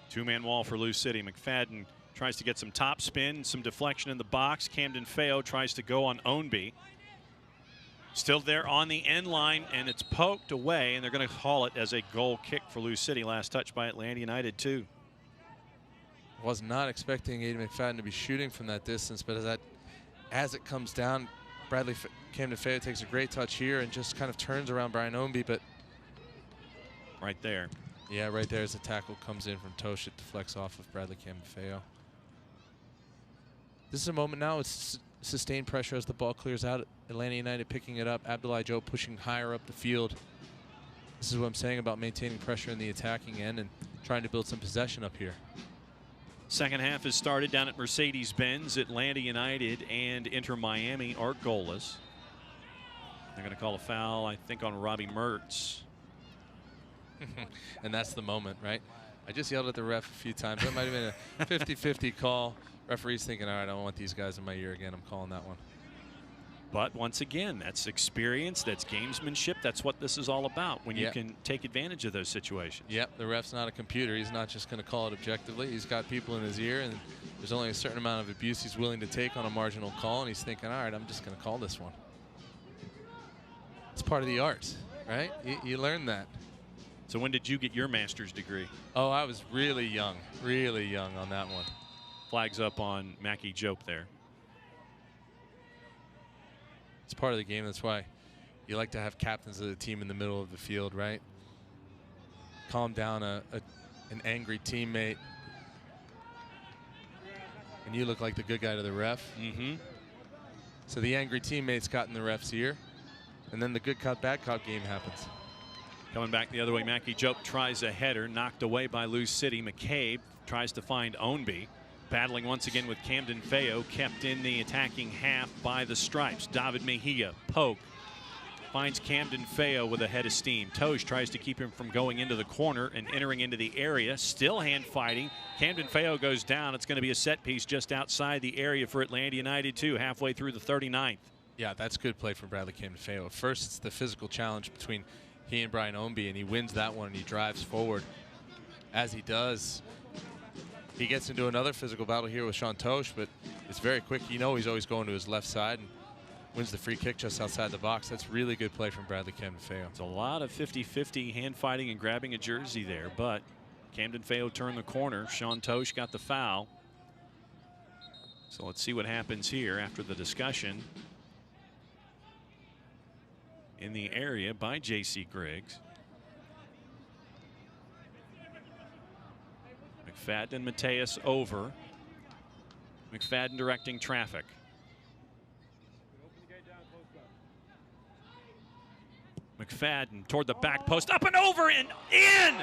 Two-man wall for Lou City. McFadden tries to get some top spin, some deflection in the box. Camden Feo tries to go on Ownby. Still there on the end line, and it's poked away, and they're going to call it as a goal kick for Lou City. Last touch by Atlanta United, too. Was not expecting Aiden McFadden to be shooting from that distance, but as it comes down, Camden Feo takes a great touch here and just kind of turns around Brian Ownby, but right there. Yeah, right there as the tackle comes in from Tosh. It deflects off of Bradley Camden Feo. This is a moment now. It's sustained pressure as the ball clears out. Atlanta United picking it up. Abdoulaye Jope pushing higher up the field. This is what I'm saying about maintaining pressure in the attacking end and trying to build some possession up here. Second half has started down at Mercedes-Benz. Atlanta United and Inter Miami are goalless. They're going to call a foul, I think, on Robbie Mertz. And that's the moment, right? I just yelled at the ref a few times. That might have been a 50-50 call. Referee's thinking, all right, I don't want these guys in my ear again. I'm calling that one. But once again, that's experience, that's gamesmanship. That's what this is all about, when you can take advantage of those situations. Yep, the ref's not a computer. He's not just going to call it objectively. He's got people in his ear, and there's only a certain amount of abuse he's willing to take on a marginal call, and he's thinking, all right, I'm just going to call this one. It's part of the art, right? You learn that. So when did you get your master's degree? Oh, I was really young on that one. Flags up on Mackie Jope there. It's part of the game. That's why you like to have captains of the team in the middle of the field, right? Calm down an angry teammate. And you look like the good guy to the ref. Mm-hmm. So the angry teammates got in the ref's ear, and then the good cop, bad cop game happens. Coming back the other way, Mackie Jope tries a header, knocked away by Lou City. McCabe tries to find Ownby. Battling once again with Camden Feo, kept in the attacking half by the stripes. David Mejia, poke, finds Camden Feo with a head of steam. Tosh tries to keep him from going into the corner and entering into the area. Still hand fighting. Camden Feo goes down. It's going to be a set piece just outside the area for Atlanta United, too, halfway through the 39th. Yeah, that's good play from Bradley Camden-Feo. First, it's the physical challenge between he and Brian Ownby, and he wins that one, and he drives forward. As he does, he gets into another physical battle here with Sean Tosh, but it's very quick. You know he's always going to his left side and wins the free kick just outside the box. That's really good play from Bradley Camden-Feo. It's a lot of 50-50 hand fighting and grabbing a jersey there, but Camden-Feo turned the corner. Sean Tosh got the foul. So let's see what happens here after the discussion in the area by J.C. Griggs. McFadden and Mateus over. McFadden directing traffic. McFadden toward the back post, up and over and in!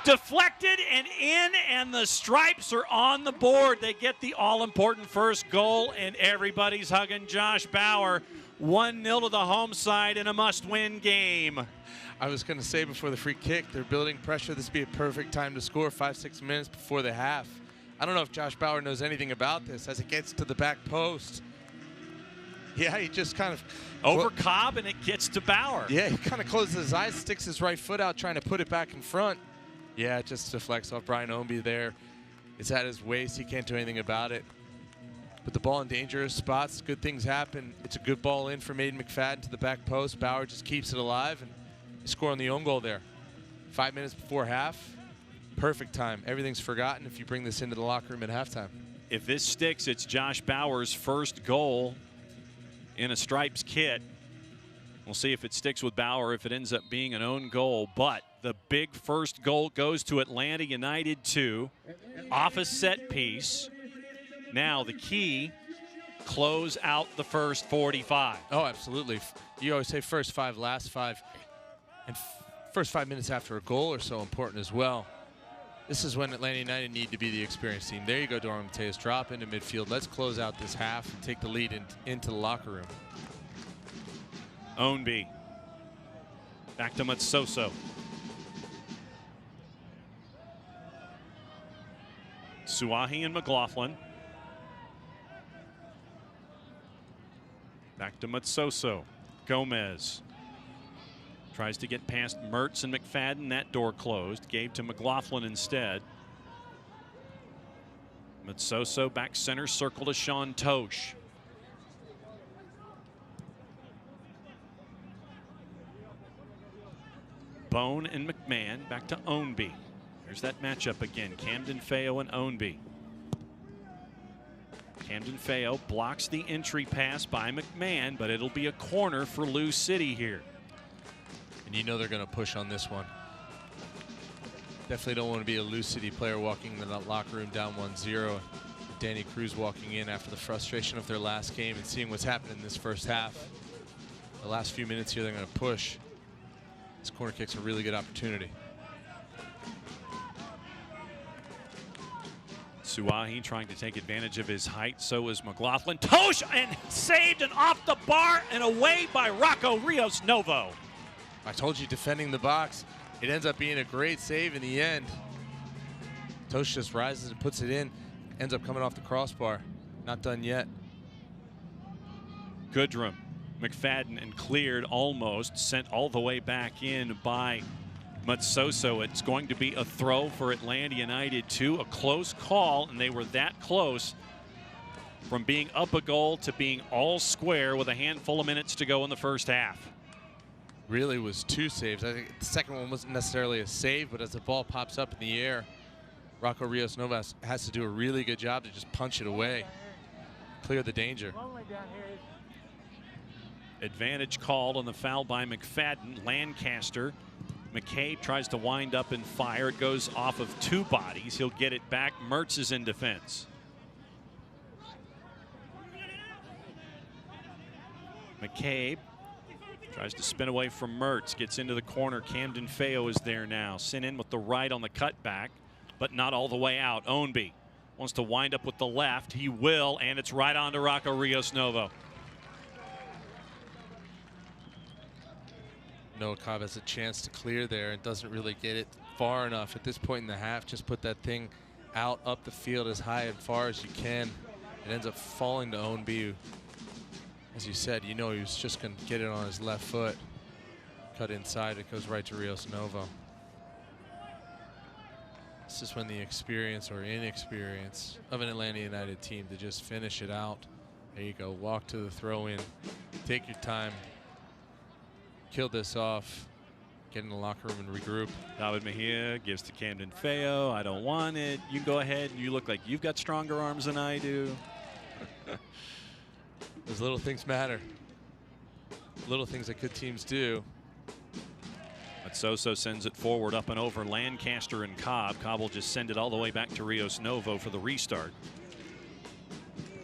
Deflected and in, and the Stripes are on the board. They get the all-important first goal, and everybody's hugging Josh Bauer. 1-0 to the home side in a must-win game. I was going to say before the free kick, they're building pressure. This would be a perfect time to score 5-6 minutes before the half. I don't know if Josh Bauer knows anything about this as it gets to the back post. Yeah, he just kind of... Over Cobb, and it gets to Bauer. Yeah, he kind of closes his eyes, sticks his right foot out, trying to put it back in front. Yeah, it just deflects off Brian Ownby there. It's at his waist. He can't do anything about it. But the ball in dangerous spots, good things happen. It's a good ball in from Aiden McFadden to the back post. Bauer just keeps it alive, and they score on the own goal there. 5 minutes before half. Perfect time. Everything's forgotten if you bring this into the locker room at halftime. If this sticks, it's Josh Bauer's first goal in a Stripes kit. We'll see if it sticks with Bauer, if it ends up being an own goal. But the big first goal goes to Atlanta United 2 off a set piece. Now the key, close out the first 45. Oh, absolutely. You always say first 5, last 5. And first 5 minutes after a goal are so important as well. This is when Atlanta United need to be the experienced team. There you go, Dorian Mateus. Drop into midfield. Let's close out this half and take the lead into the locker room. Ownby. Back to Matsoso. Suahi and McLaughlin. Back to Matsoso. Gomez tries to get past Mertz and McFadden. That door closed. Gave to McLaughlin instead. Matsoso back center circle to Sean Tosh. Bone and McMahon back to Ownby. There's that matchup again. Camden-Feo and Ownby. Camden-Feo blocks the entry pass by McMahon, but it'll be a corner for Lou City here. And you know they're going to push on this one. Definitely don't want to be a Lou City player walking in the locker room down 1-0. Danny Cruz walking in after the frustration of their last game and seeing what's happened in this first half. The last few minutes here, they're going to push. This corner kick's a really good opportunity. Suahi trying to take advantage of his height. So is McLaughlin. Tosh, and saved and off the bar and away by Rocco Rios Novo. I told you, defending the box. It ends up being a great save in the end. Tosh just rises and puts it in. Ends up coming off the crossbar. Not done yet. Goodrum, McFadden, and cleared almost. Sent all the way back in by Matsoso. It's going to be a throw for Atlanta United 2. A close call, and they were that close from being up a goal to being all square with a handful of minutes to go in the first half. Really was 2 saves. I think the second one wasn't necessarily a save, but as the ball pops up in the air, Rocco Rios Novas has to do a really good job to just punch it away, clear the danger. Advantage called on the foul by McFadden. Lancaster. McCabe tries to wind up and fire. It goes off of 2 bodies. He'll get it back. Mertz is in defense. McCabe tries to spin away from Mertz. Gets into the corner. Camden-Feo is there now. Sent in with the right on the cutback, but not all the way out. Ownby wants to wind up with the left. He will, and it's right on to Rocco Rios Novo. Noah Cobb has a chance to clear there and doesn't really get it far enough at this point in the half. Just put that thing out up the field as high and far as you can. It ends up falling to Ownby, who As you said, you know he was just going to get it on his left foot. Cut inside, it goes right to Rios Novo. This is when the experience or inexperience of an Atlanta United team to just finish it out. There you go, walk to the throw in, take your time, kill this off, get in the locker room and regroup. David Mejia gives to Camden Feo. I don't want it. You go ahead. You look like you've got stronger arms than I do. Those little things matter. Little things that good teams do. But Soso sends it forward up and over Lancaster and Cobb. Cobb will just send it all the way back to Rios Novo for the restart.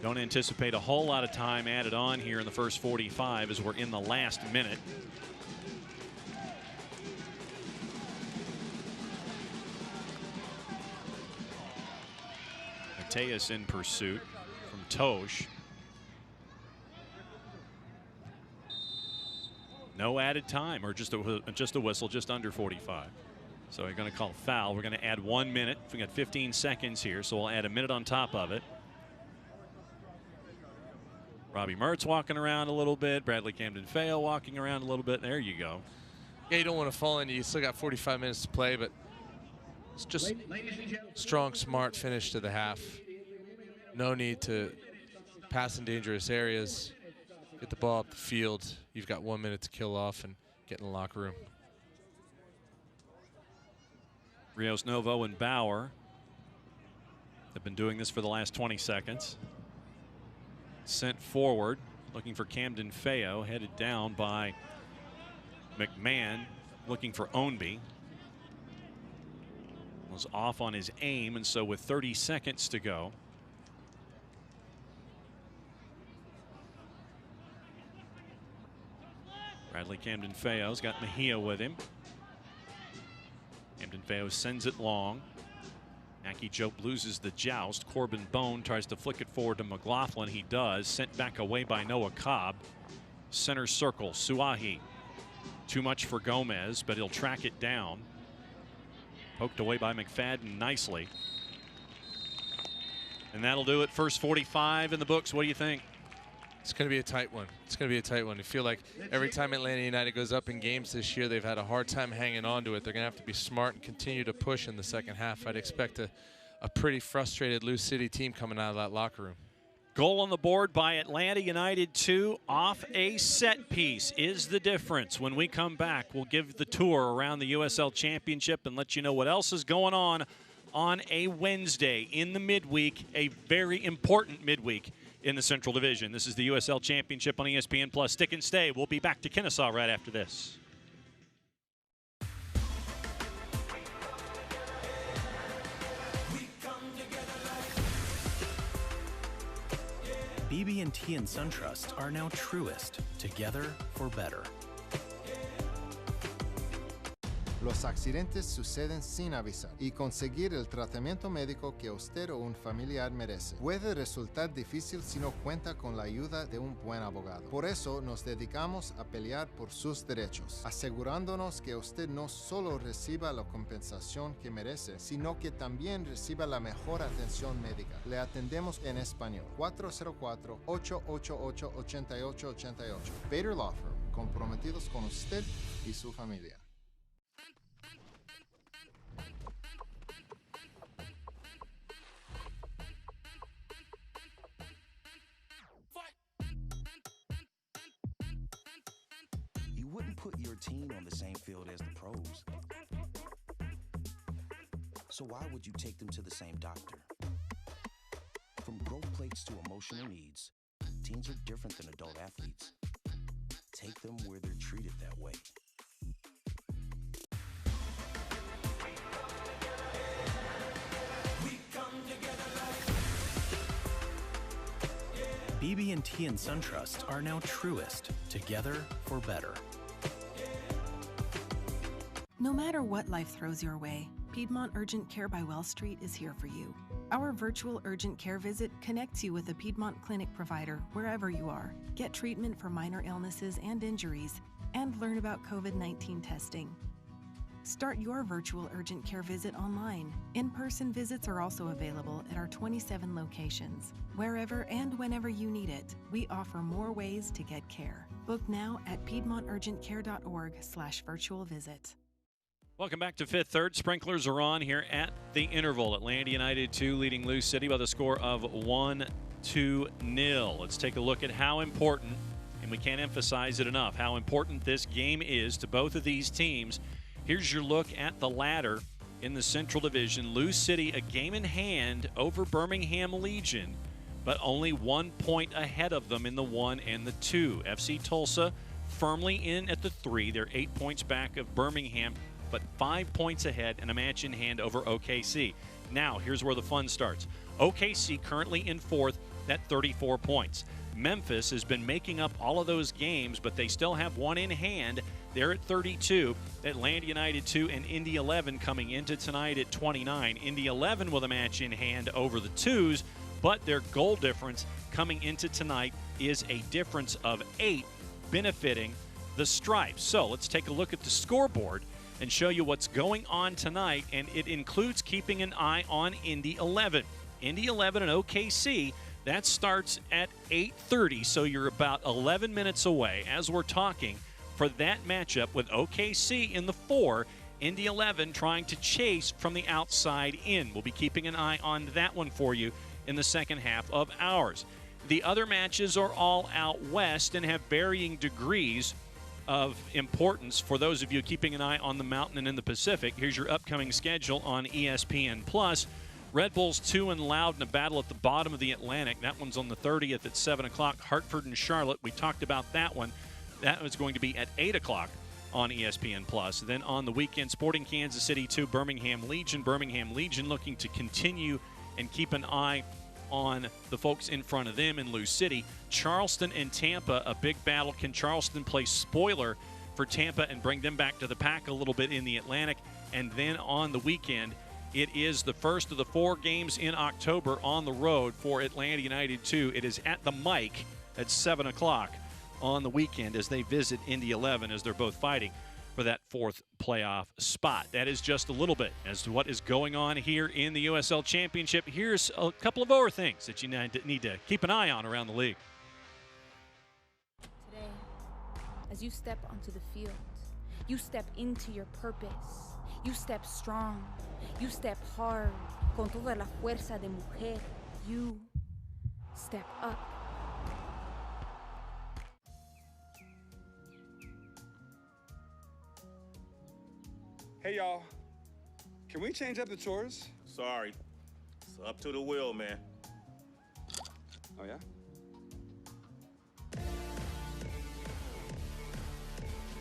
Don't anticipate a whole lot of time added on here in the first 45 as we're in the last minute. Mateus in pursuit from Tosh. No added time, or just a whistle, just under 45. So we're going to call foul. We're going to add 1 minute. We got 15 seconds here, so we'll add a minute on top of it. Robbie Mertz walking around a little bit. Bradley Camden Feo walking around a little bit. There you go. Yeah, you don't want to fall in. You still got 45 minutes to play, but it's just strong, smart finish to the half. No need to pass in dangerous areas. Get the ball up the field. You've got 1 minute to kill off and get in the locker room. Rios Novo and Bauer have been doing this for the last 20 seconds. Sent forward, looking for Camden Feo, headed down by McMahon, looking for Ownby. Was off on his aim, and so with 30 seconds to go, Bradley Camden Feo's got Mejia with him. Camden Feo sends it long. Mackie Jope loses the joust. Corbin Bone tries to flick it forward to McLaughlin. He does. Sent back away by Noah Cobb. Center circle, Suahi. Too much for Gomez, but he'll track it down. Poked away by McFadden nicely. And that'll do it. First 45 in the books. What do you think? It's going to be a tight one. It's going to be a tight one. I feel like every time Atlanta United goes up in games this year, they've had a hard time hanging on to it. They're going to have to be smart and continue to push in the second half. I'd expect a pretty frustrated Lou City team coming out of that locker room. Goal on the board by Atlanta United 2 off a set piece is the difference. When we come back, we'll give the tour around the USL Championship and let you know what else is going on a Wednesday in the midweek, a very important midweek in the Central Division. This is the USL Championship on ESPN Plus. Stick and stay. We'll be back to Kennesaw right after this. BB&T and SunTrust are now Truest, together for better. Los accidentes suceden sin avisar y conseguir el tratamiento médico que usted o un familiar merece puede resultar difícil si no cuenta con la ayuda de un buen abogado. Por eso nos dedicamos a pelear por sus derechos, asegurándonos que usted no solo reciba la compensación que merece, sino que también reciba la mejor atención médica. Le atendemos en español. 404-888-8888. Bader Law Firm, comprometidos con usted y su familia. Wouldn't put your team on the same field as the pros. So why would you take them to the same doctor? From growth plates to emotional needs, teens are different than adult athletes. Take them where they're treated that way. We come together like BB&T and SunTrust are now Truest, together for better. No matter what life throws your way, Piedmont Urgent Care by Well Street is here for you. Our virtual urgent care visit connects you with a Piedmont clinic provider wherever you are. Get treatment for minor illnesses and injuries, and learn about COVID-19 testing. Start your virtual urgent care visit online. In-person visits are also available at our 27 locations. Wherever and whenever you need it, we offer more ways to get care. Book now at piedmonturgentcare.org/virtual visit. Welcome back to Fifth Third. Sprinklers are on here at the interval. Atlanta United 2 leading Lou City by the score of 1-0. Let's take a look at how important, and we can't emphasize it enough, how important this game is to both of these teams. Here's your look at the ladder in the Central Division. Lou City a game in hand over Birmingham Legion, but only 1 point ahead of them in the 1 and the 2. FC Tulsa firmly in at the 3. They're 8 points back of Birmingham, but 5 points ahead and a match in hand over OKC. Now, here's where the fun starts. OKC currently in 4th at 34 points. Memphis has been making up all of those games, but they still have one in hand. They're at 32. Atlanta United 2 and Indy 11 coming into tonight at 29. Indy 11 with a match in hand over the 2s, but their goal difference coming into tonight is a difference of 8, benefiting the Stripes. So let's take a look at the scoreboard and show you what's going on tonight, and it includes keeping an eye on Indy 11. Indy 11 and OKC, that starts at 8:30, so you're about 11 minutes away as we're talking for that matchup with OKC in the 4, Indy 11 trying to chase from the outside in. We'll be keeping an eye on that one for you in the second half of ours. The other matches are all out west and have varying degrees of importance for those of you keeping an eye on the Mountain and in the Pacific. Here's your upcoming schedule on ESPN+. Red Bulls 2 and Loudon, a battle at the bottom of the Atlantic. That one's on the 30th at 7 o'clock. Hartford and Charlotte, we talked about that one. That was going to be at 8 o'clock on ESPN+. Then on the weekend, Sporting Kansas City 2, Birmingham Legion. Birmingham Legion looking to continue and keep an eye on the folks in front of them in Lou City. Charleston and Tampa, a big battle. Can Charleston play spoiler for Tampa and bring them back to the pack a little bit in the Atlantic? And then on the weekend, it is the first of the 4 games in October on the road for Atlanta United 2. It is at the Mike at 7 o'clock on the weekend as they visit Indy 11 as they're both fighting for that 4th playoff spot. That is just a little bit as to what is going on here in the USL Championship. Here's a couple of other things that you need to keep an eye on around the league. Today, as you step onto the field, you step into your purpose. You step strong. You step hard. Con toda la fuerza de mujer. You step up. Hey, y'all. Can we change up the chores? Sorry. It's up to the wheel, man. Oh, yeah?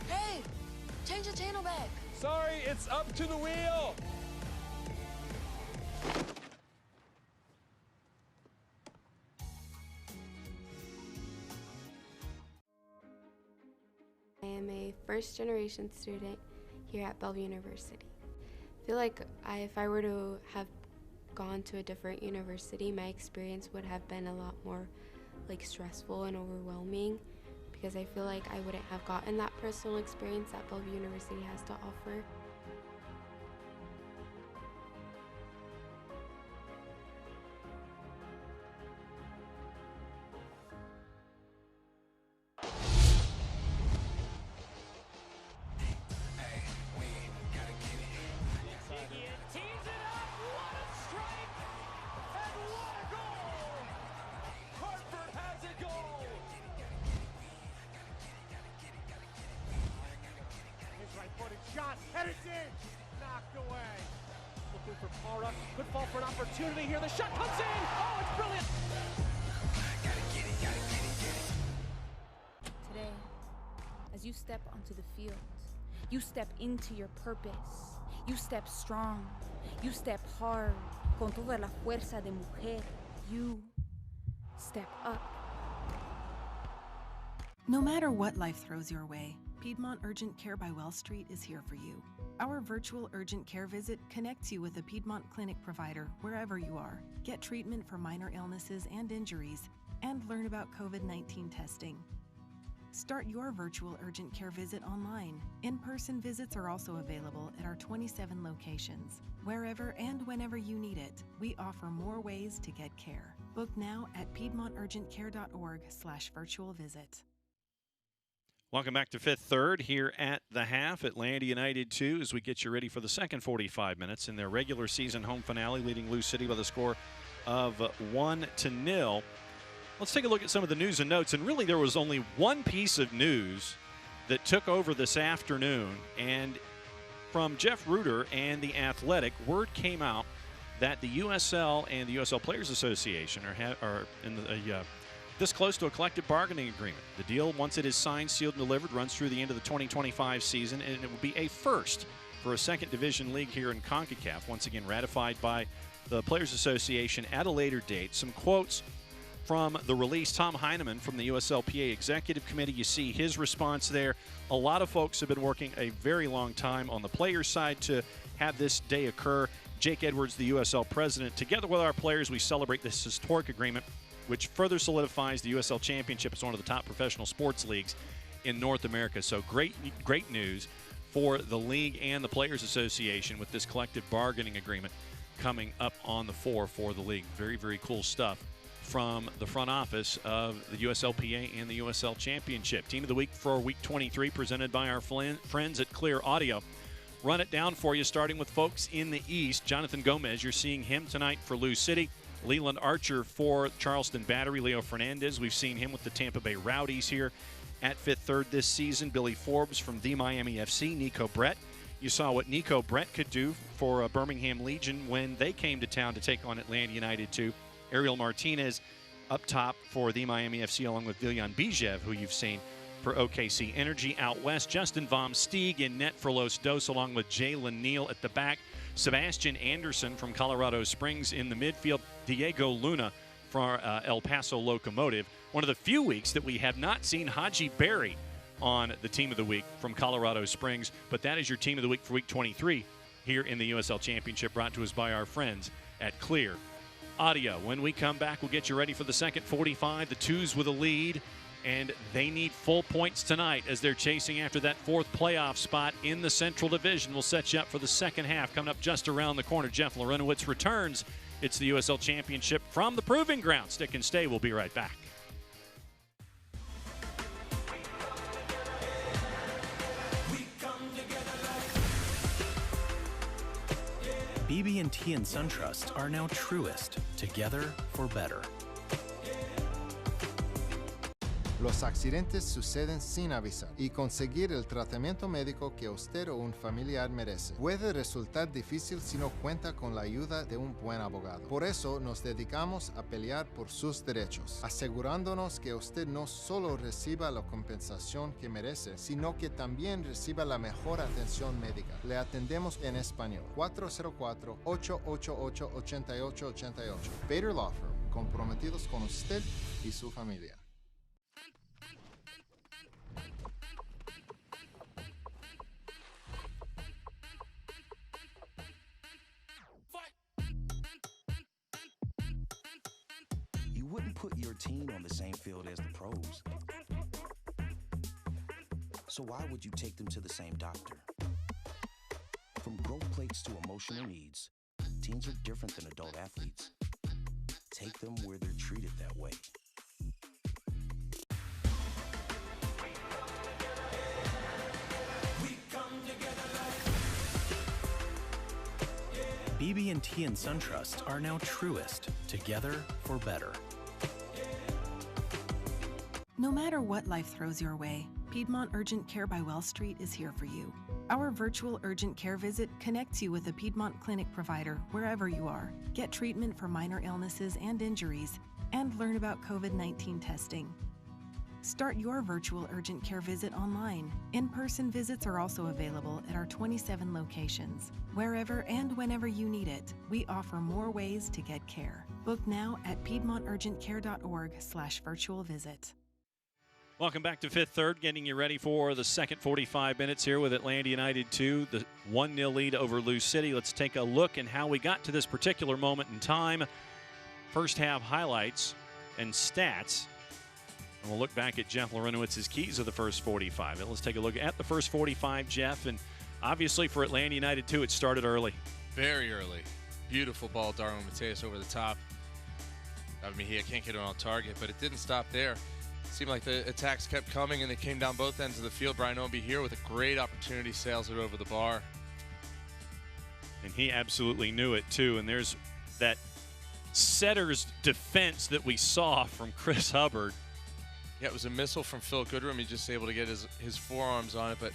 Hey! Change the channel back! Sorry, it's up to the wheel! I am a first-generation student here at Bellevue University. I feel like if I were to have gone to a different university, my experience would have been a lot more stressful and overwhelming, because I feel like I wouldn't have gotten that personal experience that Bellevue University has to offer. Shot, headed in, knocked away. Looking for Para, could fall for an opportunity here. The shot comes in. Oh, it's brilliant. Today, as you step onto the field, you step into your purpose. You step strong. You step hard. Con toda la fuerza de mujer. You step up. No matter what life throws your way, Piedmont Urgent Care by Well Street is here for you. Our virtual urgent care visit connects you with a Piedmont clinic provider wherever you are. Get treatment for minor illnesses and injuries, and learn about COVID-19 testing. Start your virtual urgent care visit online. In-person visits are also available at our 27 locations. Wherever and whenever you need it, we offer more ways to get care. Book now at piedmonturgentcare.org/virtual visit. Welcome back to Fifth Third here at the half. Atlanta United 2 as we get you ready for the second 45 minutes in their regular season home finale, leading Lou City by the score of 1-0. Let's take a look at some of the news and notes. And really, there was only one piece of news that took over this afternoon. And from Jeff Reuter and The Athletic, word came out that the USL and the USL Players Association are in this close to a collective bargaining agreement. The deal, once it is signed, sealed, and delivered, runs through the end of the 2025 season, and it will be a first for a second division league here in CONCACAF, once again ratified by the Players Association at a later date. Some quotes from the release. Tom Heineman from the USLPA Executive Committee. You see his response there. A lot of folks have been working a very long time on the players' side to have this day occur. Jake Edwards, the USL president, together with our players, we celebrate this historic agreement, which further solidifies the USL Championship as one of the top professional sports leagues in North America. So great news for the league and the Players Association with this collective bargaining agreement coming up on the fore for the league. Very, very cool stuff from the front office of the USLPA and the USL Championship. Team of the Week for Week 23 presented by our friends at Clear Audio. Run it down for you, starting with folks in the East. Jonathan Gomez, you're seeing him tonight for Lou City. Leland Archer for Charleston Battery. Leo Fernandez, we've seen him with the Tampa Bay Rowdies here at Fifth Third this season. Billy Forbes from the Miami FC. Nico Brett. You saw what Nico Brett could do for Birmingham Legion when they came to town to take on Atlanta United 2. Ariel Martinez up top for the Miami FC, along with Viljan Bijev, who you've seen for OKC Energy. Out west, Justin Vom Steeg in net for Los Dos, along with Jalen Neal at the back. Sebastian Anderson from Colorado Springs in the midfield. Diego Luna for El Paso Locomotive. One of the few weeks that we have not seen Haji Berry on the Team of the Week from Colorado Springs, but that is your Team of the Week for Week 23 here in the USL Championship, brought to us by our friends at Clear Audio. When we come back, we'll get you ready for the second 45. The Twos with a lead, and they need full points tonight as they're chasing after that fourth playoff spot in the Central Division. We'll set you up for the second half. Coming up just around the corner, Jeff Larenowitz returns. It's the USL Championship from the Proving Ground. Stick and stay. We'll be right back. BB&T and SunTrust are now Truist, together for better. Los accidentes suceden sin avisar y conseguir el tratamiento médico que usted o un familiar merece puede resultar difícil si no cuenta con la ayuda de un buen abogado. Por eso nos dedicamos a pelear por sus derechos, asegurándonos que usted no solo reciba la compensación que merece, sino que también reciba la mejor atención médica. Le atendemos en español. 404-888-8888. Bader Law Firm, comprometidos con usted y su familia. You wouldn't put your team on the same field as the pros. So why would you take them to the same doctor? From growth plates to emotional needs, teens are different than adult athletes. Take them where they're treated that way. BB&T and SunTrust are now Truist, together for better. No matter what life throws your way, Piedmont Urgent Care by Well Street is here for you. Our virtual urgent care visit connects you with a Piedmont clinic provider wherever you are. Get treatment for minor illnesses and injuries, and learn about COVID-19 testing. Start your virtual urgent care visit online. In-person visits are also available at our 27 locations. Wherever and whenever you need it, we offer more ways to get care. Book now at piedmonturgentcare.org/virtual visit. Welcome back to Fifth Third, getting you ready for the second 45 minutes here with Atlanta United 2, the 1-0 lead over Lou City. Let's take a look at how we got to this particular moment in time. First half highlights and stats And we'll look back at Jeff Larenowitz's keys of the first 45. And let's take a look at the first 45, Jeff. And obviously for Atlanta United, too, it started early. Very early. Beautiful ball, Darwin Mateus over the top. I mean, he can't get it on target, but it didn't stop there. Seemed like the attacks kept coming, and they came down both ends of the field. Brian Ownby here with a great opportunity, sails it over the bar. And he absolutely knew it, too. And there's that setter's defense that we saw from Chris Hubbard. Yeah, it was a missile from Phil Goodrum. He just able to get his forearms on it, but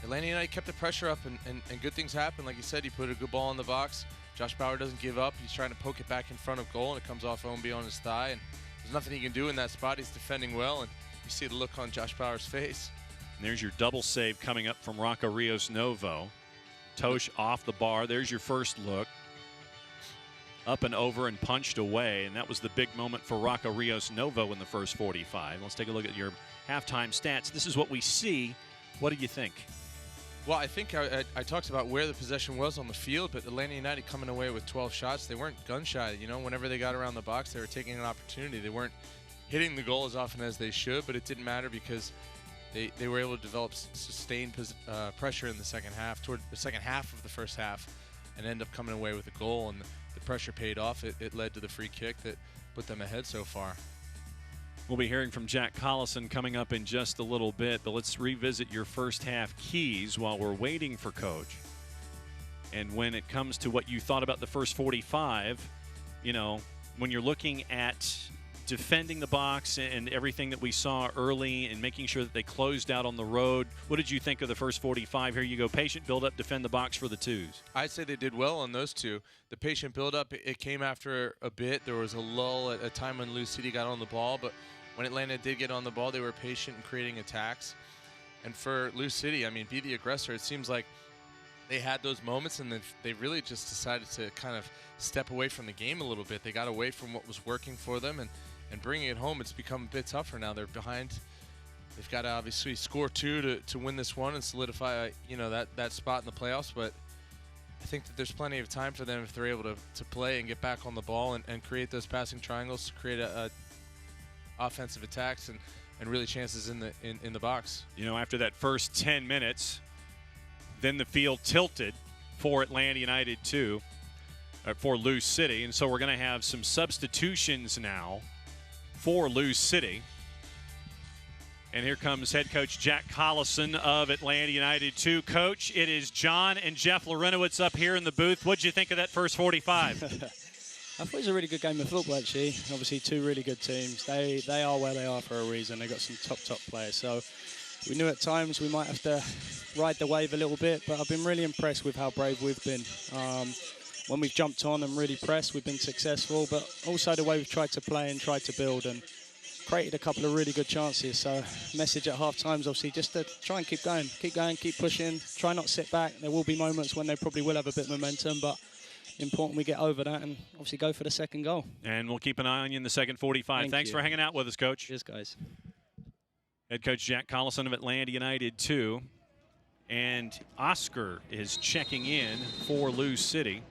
Atlanta United kept the pressure up, and good things happened. Like you said, he put a good ball in the box. Josh Bauer doesn't give up. He's trying to poke it back in front of goal, and it comes off Ownby on his thigh. And there's nothing he can do in that spot. He's defending well, and you see the look on Josh Bauer's face. And there's your double save coming up from Rocco Rios Novo. Tosh off the bar. There's your first look. Up and over and punched away, and that was the big moment for Rocco Rios Novo in the first 45. Let's take a look at your halftime stats. This is what we see. What do you think? Well, I think I talked about where the possession was on the field, but Atlanta United coming away with 12 shots. They weren't gun shy. You know, whenever they got around the box, they were taking an opportunity. They weren't hitting the goal as often as they should, but it didn't matter because they were able to develop sustained pressure in the second half, toward the second half of the first half, and end up coming away with a goal. And the pressure paid off. It led to the free kick that put them ahead so far. We'll be hearing from Jack Collison coming up in just a little bit, but let's revisit your first half keys while we're waiting for Coach. And when it comes to what you thought about the first 45, you know, when you're looking at defending the box and everything that we saw early and making sure that they closed out on the road, what did you think of the first 45? Here you go, patient build-up, defend the box for the twos. I'd say they did well on those two. The patient build-up, it came after a bit. There was a lull at a time when Lou City got on the ball, but when Atlanta did get on the ball, they were patient in creating attacks. And for Lou City, I mean, be the aggressor. It seems like they had those moments, and they really just decided to kind of step away from the game a little bit. They got away from what was working for them, and bringing it home, it's become a bit tougher now. They're behind. They've got to obviously score two to win this one and solidify, you know, that spot in the playoffs. But I think that there's plenty of time for them if they're able to play and get back on the ball and create those passing triangles to create a offensive attacks and really chances in the box. You know, after that first 10 minutes, then the field tilted for Atlanta United too, for Lou City, and so we're going to have some substitutions now for Lou City. And here comes head coach Jack Collison of Atlanta United 2. Coach, it is John and Jeff Larenowitz up here in the booth. What'd you think of that first 45? I thought it was a really good game of football, actually. Obviously, two really good teams. They are where they are for a reason. They've got some top players. So we knew at times we might have to ride the wave a little bit, but I've been really impressed with how brave we've been. When we've jumped on and really pressed, we've been successful, but also the way we've tried to play and tried to build and created a couple of really good chances. So message at half-time is obviously just to try and keep going, keep pushing, try not to sit back. There will be moments when they probably will have a bit of momentum, but important we get over that and obviously go for the second goal. And we'll keep an eye on you in the second 45. Thanks for hanging out with us, Coach. Cheers, guys. Head coach Jack Collison of Atlanta United 2. And Oscar is checking in for Lou City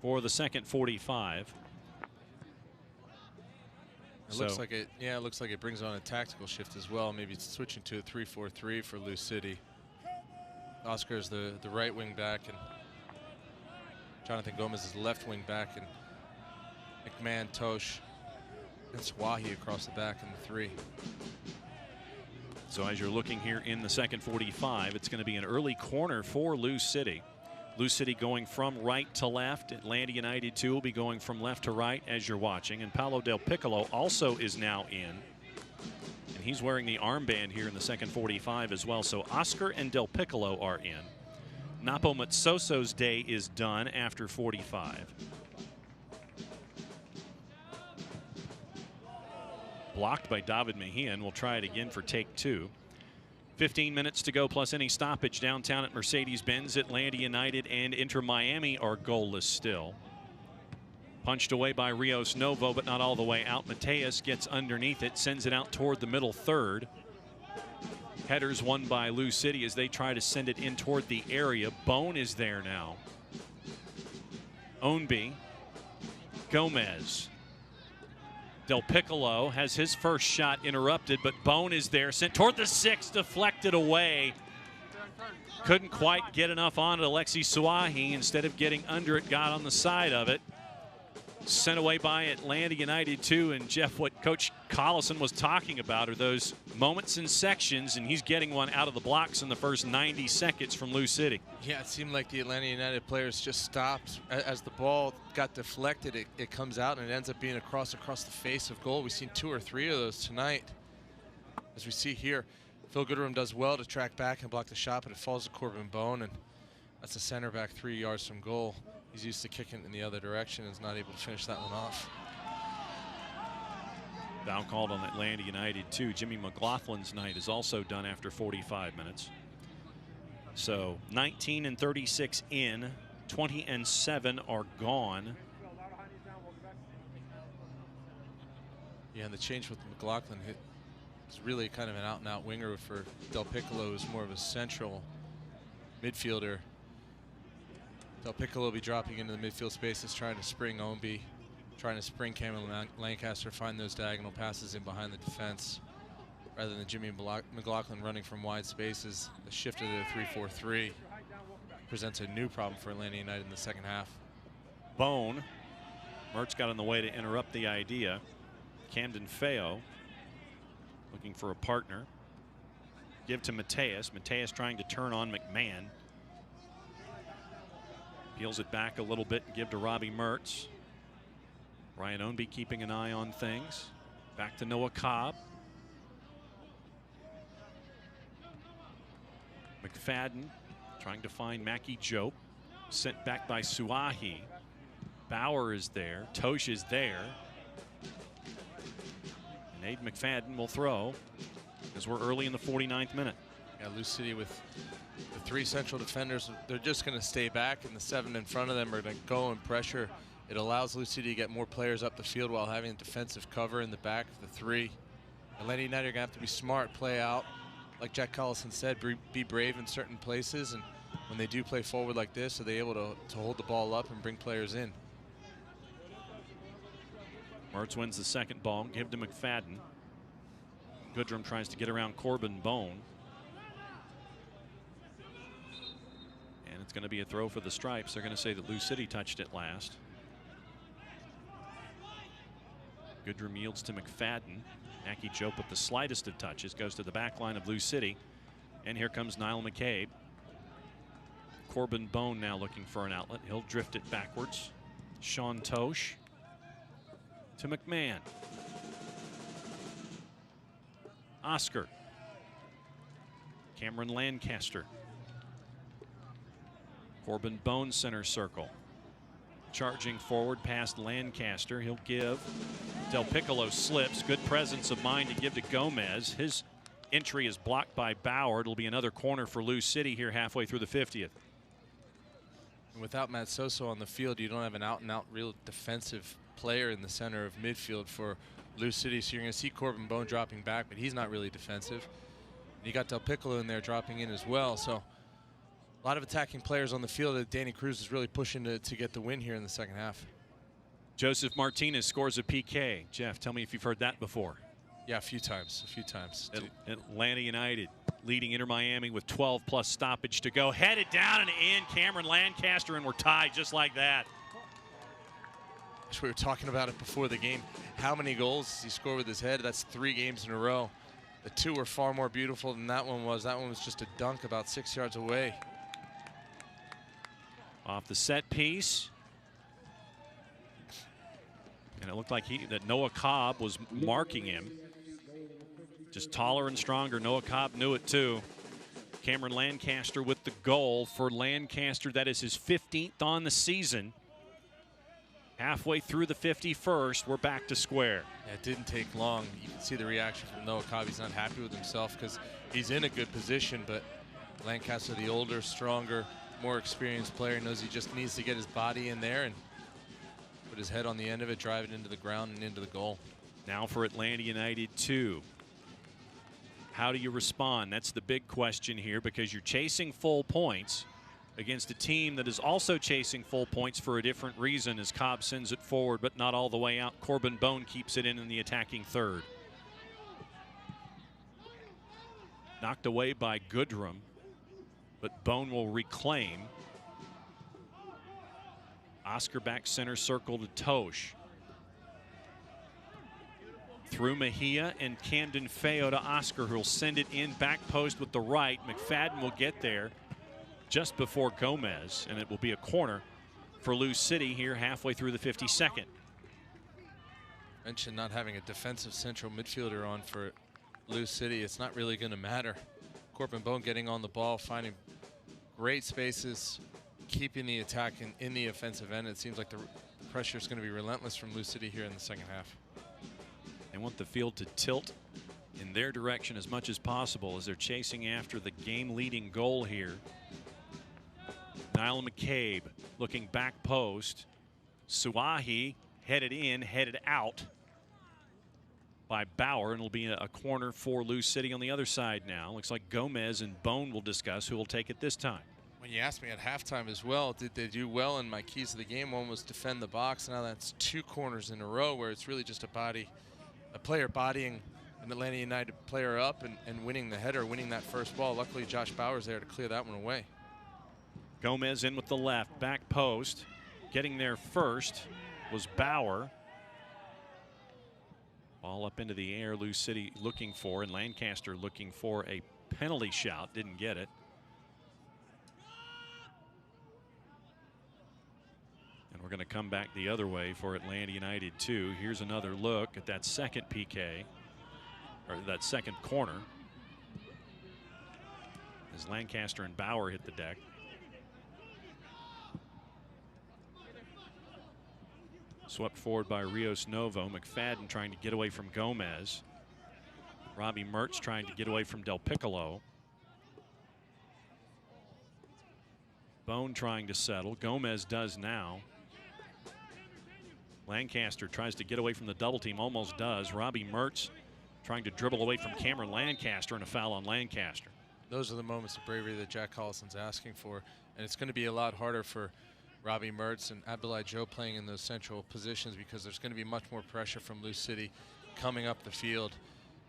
for the second 45. It looks like it. Yeah, it looks like it brings on a tactical shift as well. Maybe it's switching to a 3-4-3 for Lou City. Oscar is the right wing back, and Jonathan Gomez is the left wing back, and McMahon, Tosh, and Swahi across the back in the 3. So as you're looking here in the second 45, it's going to be an early corner for Lou City. Lou City going from right to left. Atlanta United 2 will be going from left to right as you're watching. And Paolo Del Piccolo also is now in. And he's wearing the armband here in the second 45 as well. So Oscar and Del Piccolo are in. Napo Matsoso's day is done after 45. Blocked by David Mejia, and we'll try it again for take 2. 15 minutes to go plus any stoppage downtown at Mercedes-Benz. Atlanta United and Inter Miami are goalless still. Punched away by Rios Novo, but not all the way out. Mateus gets underneath it, sends it out toward the middle third. Headers won by Lou City as they try to send it in toward the area. Bone is there now. Ownby, Gomez, Del Piccolo has his first shot interrupted, but Bone is there, sent toward the 6, deflected away. Couldn't quite get enough on it. Alexi Suahi, instead of getting under it, got on the side of it. Sent away by Atlanta United too. And Jeff, what Coach Collison was talking about are those moments and sections, and he's getting one out of the blocks in the first 90 seconds from Lou City. Yeah, it seemed like the Atlanta United players just stopped. As the ball got deflected, it comes out and it ends up being across the face of goal. We've seen 2 or 3 of those tonight. As we see here, Phil Goodrum does well to track back and block the shot, but it falls to Corbin Bone, and that's a center back 3 yards from goal. He's used to kicking in the other direction and is not able to finish that one off. Foul called on Atlanta United too. Jimmy McLaughlin's night is also done after 45 minutes. So 19 and 36 in, 20 and 7 are gone. Yeah, and the change with McLaughlin is really kind of an out-and-out winger for Del Piccolo, who's more of a central midfielder. Del Piccolo will be dropping into the midfield spaces, trying to spring Ownby, trying to spring Cameron Lancaster, find those diagonal passes in behind the defense, rather than Jimmy McLaughlin running from wide spaces. The shift to the 3-4-3 presents a new problem for Atlanta United in the second half. Bone. Mertz got in the way to interrupt the idea. Camden Feo looking for a partner. Give to Mateus. Mateus trying to turn on McMahon. Peels it back a little bit and give to Robbie Mertz. Ryan Ownby keeping an eye on things. Back to Noah Cobb. McFadden trying to find Mackie Jope. Sent back by Suahi. Bauer is there. Tosh is there. And Aiden McFadden will throw as we're early in the 49th minute. Yeah, Lou City with the 3 central defenders, they're just going to stay back, and the 7 in front of them are going to go and pressure. It allows Lou City to get more players up the field while having defensive cover in the back of the 3. Atlanta United are going to have to be smart, play out. Like Jack Collison said, be brave in certain places, and when they do play forward like this, are they able to hold the ball up and bring players in. Mertz wins the second ball, give to McFadden. Goodrum tries to get around Corbin Bone. And it's going to be a throw for the Stripes. They're going to say that Lou City touched it last. Goodrum yields to McFadden. Mackie Jope with the slightest of touches goes to the back line of Lou City. And here comes Niall McCabe. Corbin Bone now looking for an outlet. He'll drift it backwards. Sean Tosh to McMahon. Oscar. Cameron Lancaster. Corbin Bone center circle. Charging forward past Lancaster. He'll give. Del Piccolo slips. Good presence of mind to give to Gomez. His entry is blocked by Bauer. It'll be another corner for Lou City here halfway through the 50th. Without Matt Soso on the field, you don't have an out-and-out real defensive player in the center of midfield for Lou City. So you're going to see Corbin Bone dropping back, but he's not really defensive. And you got Del Piccolo in there dropping in as well. So a lot of attacking players on the field that Danny Cruz is really pushing to get the win here in the second half. Joseph Martinez scores a PK. Jeff, tell me if you've heard that before. Yeah, a few times. Atlanta United leading Inter Miami with 12+ stoppage to go. Headed down and in, Cameron Lancaster, and we're tied just like that. We were talking about it before the game. How many goals does he score with his head? That's 3 games in a row. The 2 were far more beautiful than that one was. That one was just a dunk about 6 yards away. Off the set piece. And it looked like that Noah Cobb was marking him. Just taller and stronger. Noah Cobb knew it too. Cameron Lancaster with the goal for Lancaster. That is his 15th on the season. Halfway through the 51st, we're back to square. Yeah, it didn't take long. You can see the reaction from Noah Cobb. He's not happy with himself because he's in a good position, but Lancaster, the older, stronger, more experienced player, knows he just needs to get his body in there and put his head on the end of it, drive it into the ground and into the goal. Now for Atlanta United 2. How do you respond? That's the big question here, because you're chasing full points. against a team that is also chasing full points for a different reason as Cobb sends it forward, but not all the way out. Corbin Bone keeps it in the attacking third. Knocked away by Goodrum, but Bone will reclaim. Oscar back center circle to Tosh. Through Mejia and Camden Feo to Oscar, who will send it in back post with the right. McFadden will get there just before Gomez, and it will be a corner for Lou City here halfway through the 52nd. Mentioned not having a defensive central midfielder on for Lou City. It's not really going to matter. Corbin Bone getting on the ball, finding great spaces, keeping the attack in the offensive end. It seems like the pressure is going to be relentless from Lou City here in the second half. They want the field to tilt in their direction as much as possible as they're chasing after the game-leading goal here. Niall McCabe looking back post. Suahi headed in, headed out by Bauer, and it'll be a corner for Lou City on the other side now. Looks like Gomez and Bone will discuss who will take it this time. When you asked me at halftime as well, did they do well in my keys of the game? One was defend the box. Now that's 2 corners in a row where it's really just a player bodying an Atlanta United player up and winning the header, winning that first ball. Luckily, Josh Bauer's there to clear that one away. Gomez in with the left, back post. Getting there first was Bauer. Ball up into the air, Lou City looking for, and Lancaster looking for a penalty shout. Didn't get it. And we're going to come back the other way for Atlanta United 2. Here's another look at that second PK, or that second corner, as Lancaster and Bauer hit the deck. Swept forward by Rios Novo. McFadden trying to get away from Gomez. Robbie Mertz trying to get away from Del Piccolo. Bone trying to settle. Gomez does now. Lancaster tries to get away from the double team, almost does. Robbie Mertz trying to dribble away from Cameron Lancaster, and a foul on Lancaster. Those are the moments of bravery that Jack Collison's asking for, and it's going to be a lot harder for Robbie Mertz and Abdoulaye Joe playing in those central positions because there's going to be much more pressure from Lou City coming up the field.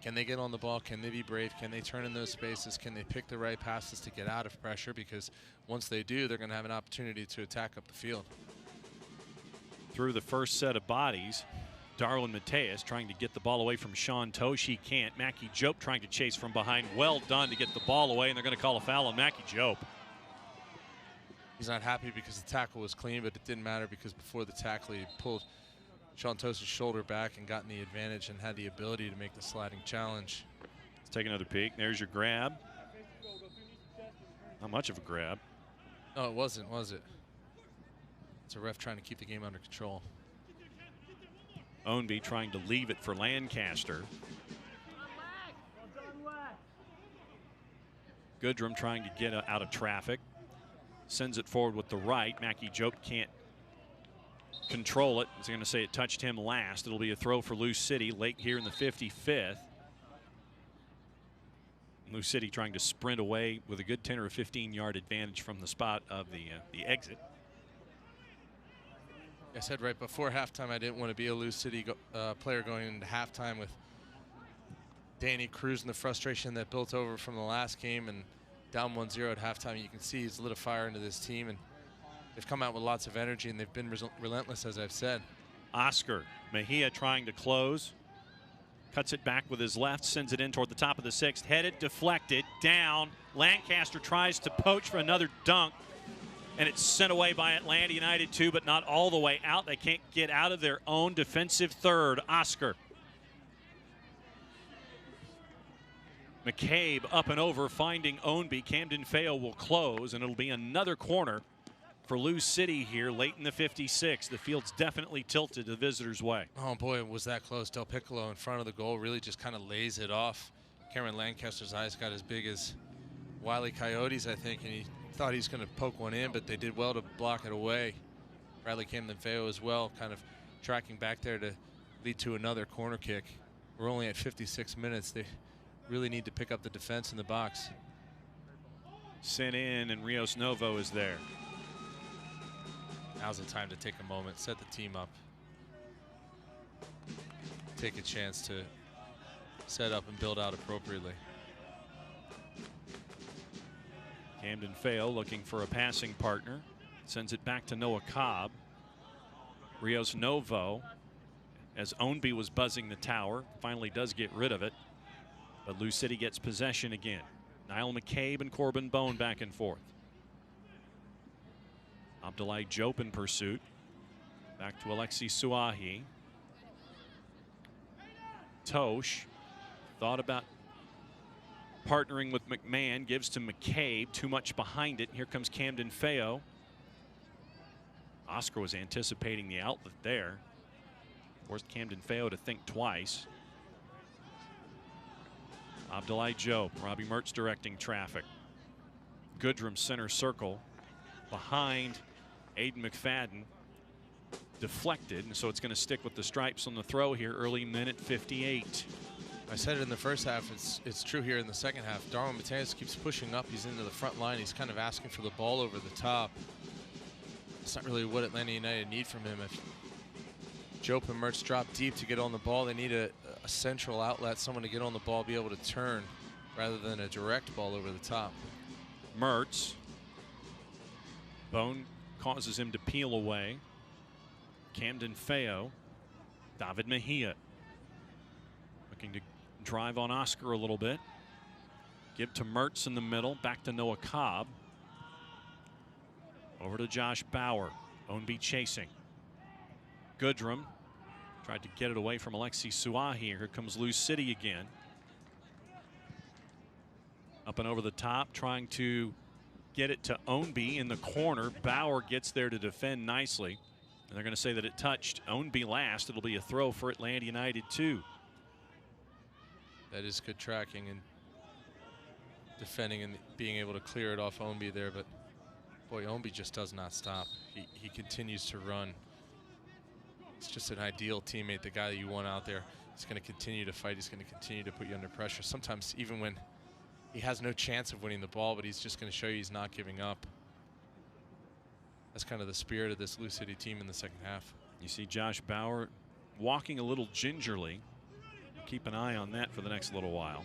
Can they get on the ball? Can they be brave? Can they turn in those spaces? Can they pick the right passes to get out of pressure? Because once they do, they're going to have an opportunity to attack up the field. Through the first set of bodies, Darwin Mateus trying to get the ball away from Sean Tosh. He can't. Mackie Jope trying to chase from behind. Well done to get the ball away, and they're going to call a foul on Mackie Jope. He's not happy because the tackle was clean, but it didn't matter because before the tackle, he pulled Sean Tosh's shoulder back and gotten the advantage and had the ability to make the sliding challenge. Let's take another peek. There's your grab. Not much of a grab. No, it wasn't, was it? It's a ref trying to keep the game under control. Ownby trying to leave it for Lancaster. Goodrum trying to get out of traffic. Sends it forward with the right. Mackie Jope can't control it. I was going to say it touched him last. It'll be a throw for Lou City late here in the 55th. Lou City trying to sprint away with a good 10 or 15-yard advantage from the spot of the exit. I said right before halftime I didn't want to be a Lou City player going into halftime with Danny Cruz and the frustration that built over from the last game, and down 1-0 at halftime. You can see he's lit a fire into this team, and they've come out with lots of energy, and they've been relentless, as I've said. Oscar Mejia trying to close. Cuts it back with his left, sends it in toward the top of the 6th. Headed, deflected, down. Lancaster tries to poach for another dunk, and it's sent away by Atlanta United 2, but not all the way out. They can't get out of their own defensive third. Oscar. McCabe up and over, finding Ownby. Camden Feo will close, and it'll be another corner for Lou City here late in the 56. The field's definitely tilted the visitors' way. Oh boy, was that close. Del Piccolo in front of the goal really just kind of lays it off. Cameron Lancaster's eyes got as big as Wile E. Coyote's, I think, and he thought he was going to poke one in, but they did well to block it away. Bradley Camden Feo as well, kind of tracking back there to lead to another corner kick. We're only at 56 minutes. They really need to pick up the defense in the box. sent in, and Rios Novo is there. Now's the time to take a moment, set the team up, take a chance to set up and build out appropriately. Camden Feo looking for a passing partner. Sends it back to Noah Cobb. Rios Novo, as Ownby was buzzing the tower, finally does get rid of it. But Lou City gets possession again. Niall McCabe and Corbin Bone back and forth. Abdoulaye Diop in pursuit. Back to Alexi Suahi. Tosh thought about partnering with McMahon, gives to McCabe, too much behind it. Here comes Camden Feo. Oscar was anticipating the outlet there. Forced Camden Feo to think twice. Abdoulaye Diop, Robbie Mertz directing traffic. Goodrum center circle behind Aiden McFadden. Deflected, and so it's going to stick with the stripes on the throw here early minute 58. I said it in the first half, it's true here in the second half. Darwin Mateus keeps pushing up. He's into the front line. He's kind of asking for the ball over the top. It's not really what Atlanta United need from him. If Diop and Mertz drop deep to get on the ball, they need a central outlet, someone to get on the ball, be able to turn, rather than a direct ball over the top. Mertz. Bone causes him to peel away. Camden Feo. David Mejia. Looking to drive on Oscar a little bit. Give to Mertz in the middle. Back to Noah Cobb. Over to Josh Bauer. Ownby chasing. Goodrum tried to get it away from Alexi Suahi. Here comes Lou City again. Up and over the top, trying to get it to Ownby in the corner. Bauer gets there to defend nicely. And they're going to say that it touched Ownby last. It'll be a throw for Atlanta United 2. That is good tracking and defending and being able to clear it off Ownby there. But boy, Ownby just does not stop. He continues to run. It's just an ideal teammate, the guy that you want out there. He's going to continue to fight. He's going to continue to put you under pressure. Sometimes even when he has no chance of winning the ball, but he's just going to show you he's not giving up. That's kind of the spirit of this Lou City team in the second half. You see Josh Bauer walking a little gingerly. Keep an eye on that for the next little while.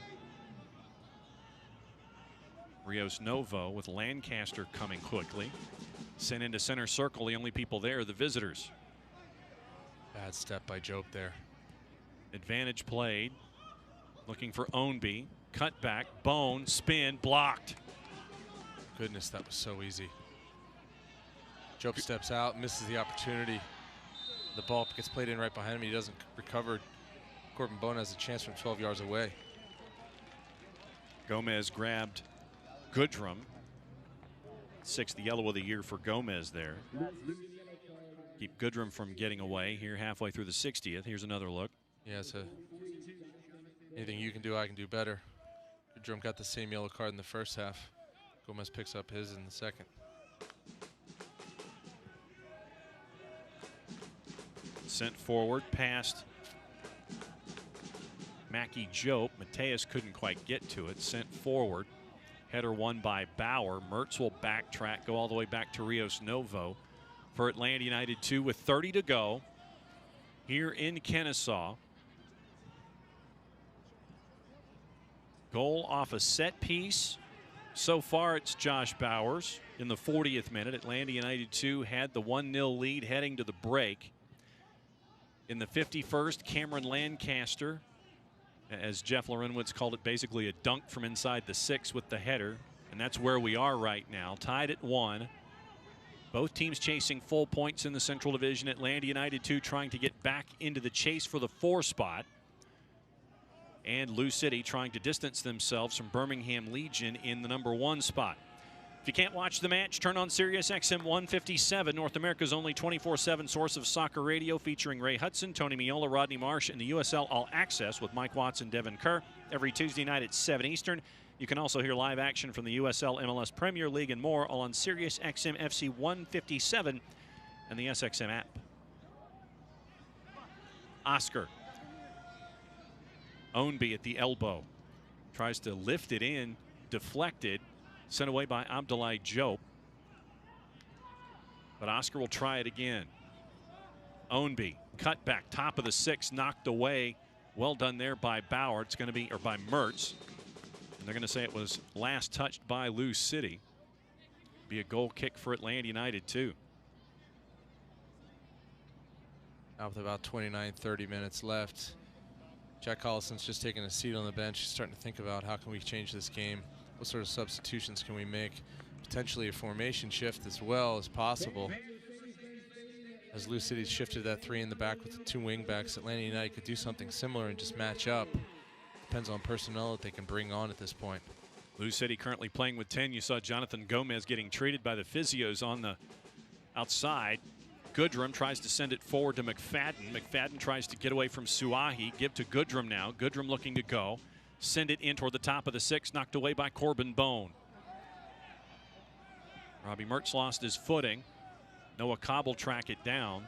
Rios Novo with Lancaster coming quickly. Sent into center circle. The only people there are the visitors. Bad step by Diop there. Advantage played. Looking for Ownby. Cut back. Bone. Spin. Blocked. Goodness, that was so easy. Diop steps out, misses the opportunity. The ball gets played in right behind him. He doesn't recover. Corbin Bone has a chance from 12 yards away. Gomez grabbed Goodrum. 6th yellow of the year for Gomez there. Keep Goodrum from getting away here halfway through the 60th. Here's another look. Yeah, so anything you can do, I can do better. Goodrum got the same yellow card in the first half. Gomez picks up his in the second. Sent forward past Mackie Diop. Mateus couldn't quite get to it. Sent forward. Header won by Bauer. Mertz will backtrack, go all the way back to Rios Novo for Atlanta United 2 with 30 to go here in Kennesaw. Goal off a set piece. So far it's Josh Bauer's in the 40th minute. Atlanta United 2 had the 1-0 lead heading to the break. In the 51st, Cameron Lancaster, as Jeff Lorenwitz called it, basically a dunk from inside the 6 with the header. And that's where we are right now, tied at 1. Both teams chasing full points in the Central Division. Atlanta United 2 trying to get back into the chase for the 4 spot. And Lou City trying to distance themselves from Birmingham Legion in the number 1 spot. If you can't watch the match, turn on Sirius XM 157, North America's only 24/7 source of soccer radio, featuring Ray Hudson, Tony Miola, Rodney Marsh, and the USL All Access with Mike Watson, Devin Kerr, every Tuesday night at 7 Eastern. You can also hear live action from the USL, MLS Premier League, and more, all on Sirius XM FC 157 and the SXM app. Oscar. Ownby at the elbow. Tries to lift it in, deflected. Sent away by Abdoulaye Diop. But Oscar will try it again. Ownby, cut back, top of the 6, knocked away. Well done there by Bauer. It's going to be, or by Mertz. And they're going to say it was last touched by Lou City. Be a goal kick for Atlanta United, too. Now with about 29, 30 minutes left. Jack Collison's just taking a seat on the bench. He's starting to think about how can we change this game? What sort of substitutions can we make? Potentially a formation shift as well as possible. As Lou City's shifted that 3 in the back with the 2 wing backs, Atlanta United could do something similar and just match up. Depends on personnel that they can bring on at this point. Lou City currently playing with 10. You saw Jonathan Gomez getting treated by the physios on the outside. Goodrum tries to send it forward to McFadden. McFadden tries to get away from Suahi. Give to Goodrum now. Goodrum looking to go. Send it in toward the top of the 6. Knocked away by Corbin Bone. Robbie Mertz lost his footing. Noah Cobb will track it down.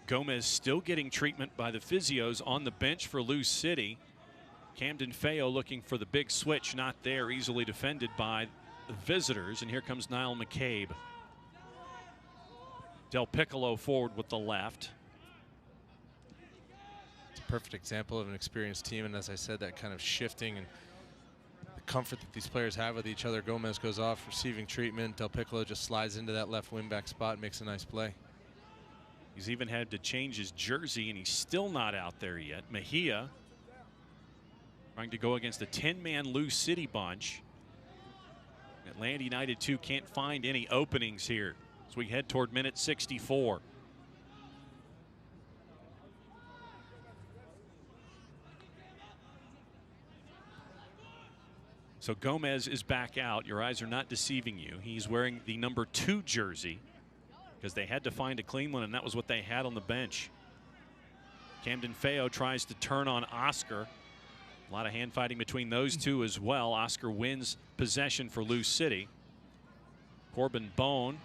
Gomez still getting treatment by the physios on the bench for Lou City. Camden Feo looking for the big switch. Not there. Easily defended by the visitors. And here comes Niall McCabe. Del Piccolo forward with the left. It's a perfect example of an experienced team. And as I said, that kind of shifting and comfort that these players have with each other. Gomez goes off receiving treatment. Del Piccolo just slides into that left wing back spot and makes a nice play. He's even had to change his jersey, and he's still not out there yet. Mejia trying to go against a 10-man Lou City bunch. Atlanta United 2 can't find any openings here as we head toward minute 64. So Gomez is back out. Your eyes are not deceiving you. He's wearing the number 2 jersey because they had to find a clean one, and that was what they had on the bench. Camden Feo tries to turn on Oscar. A lot of hand fighting between those two as well. Oscar wins possession for Lou City. Corbin Bone,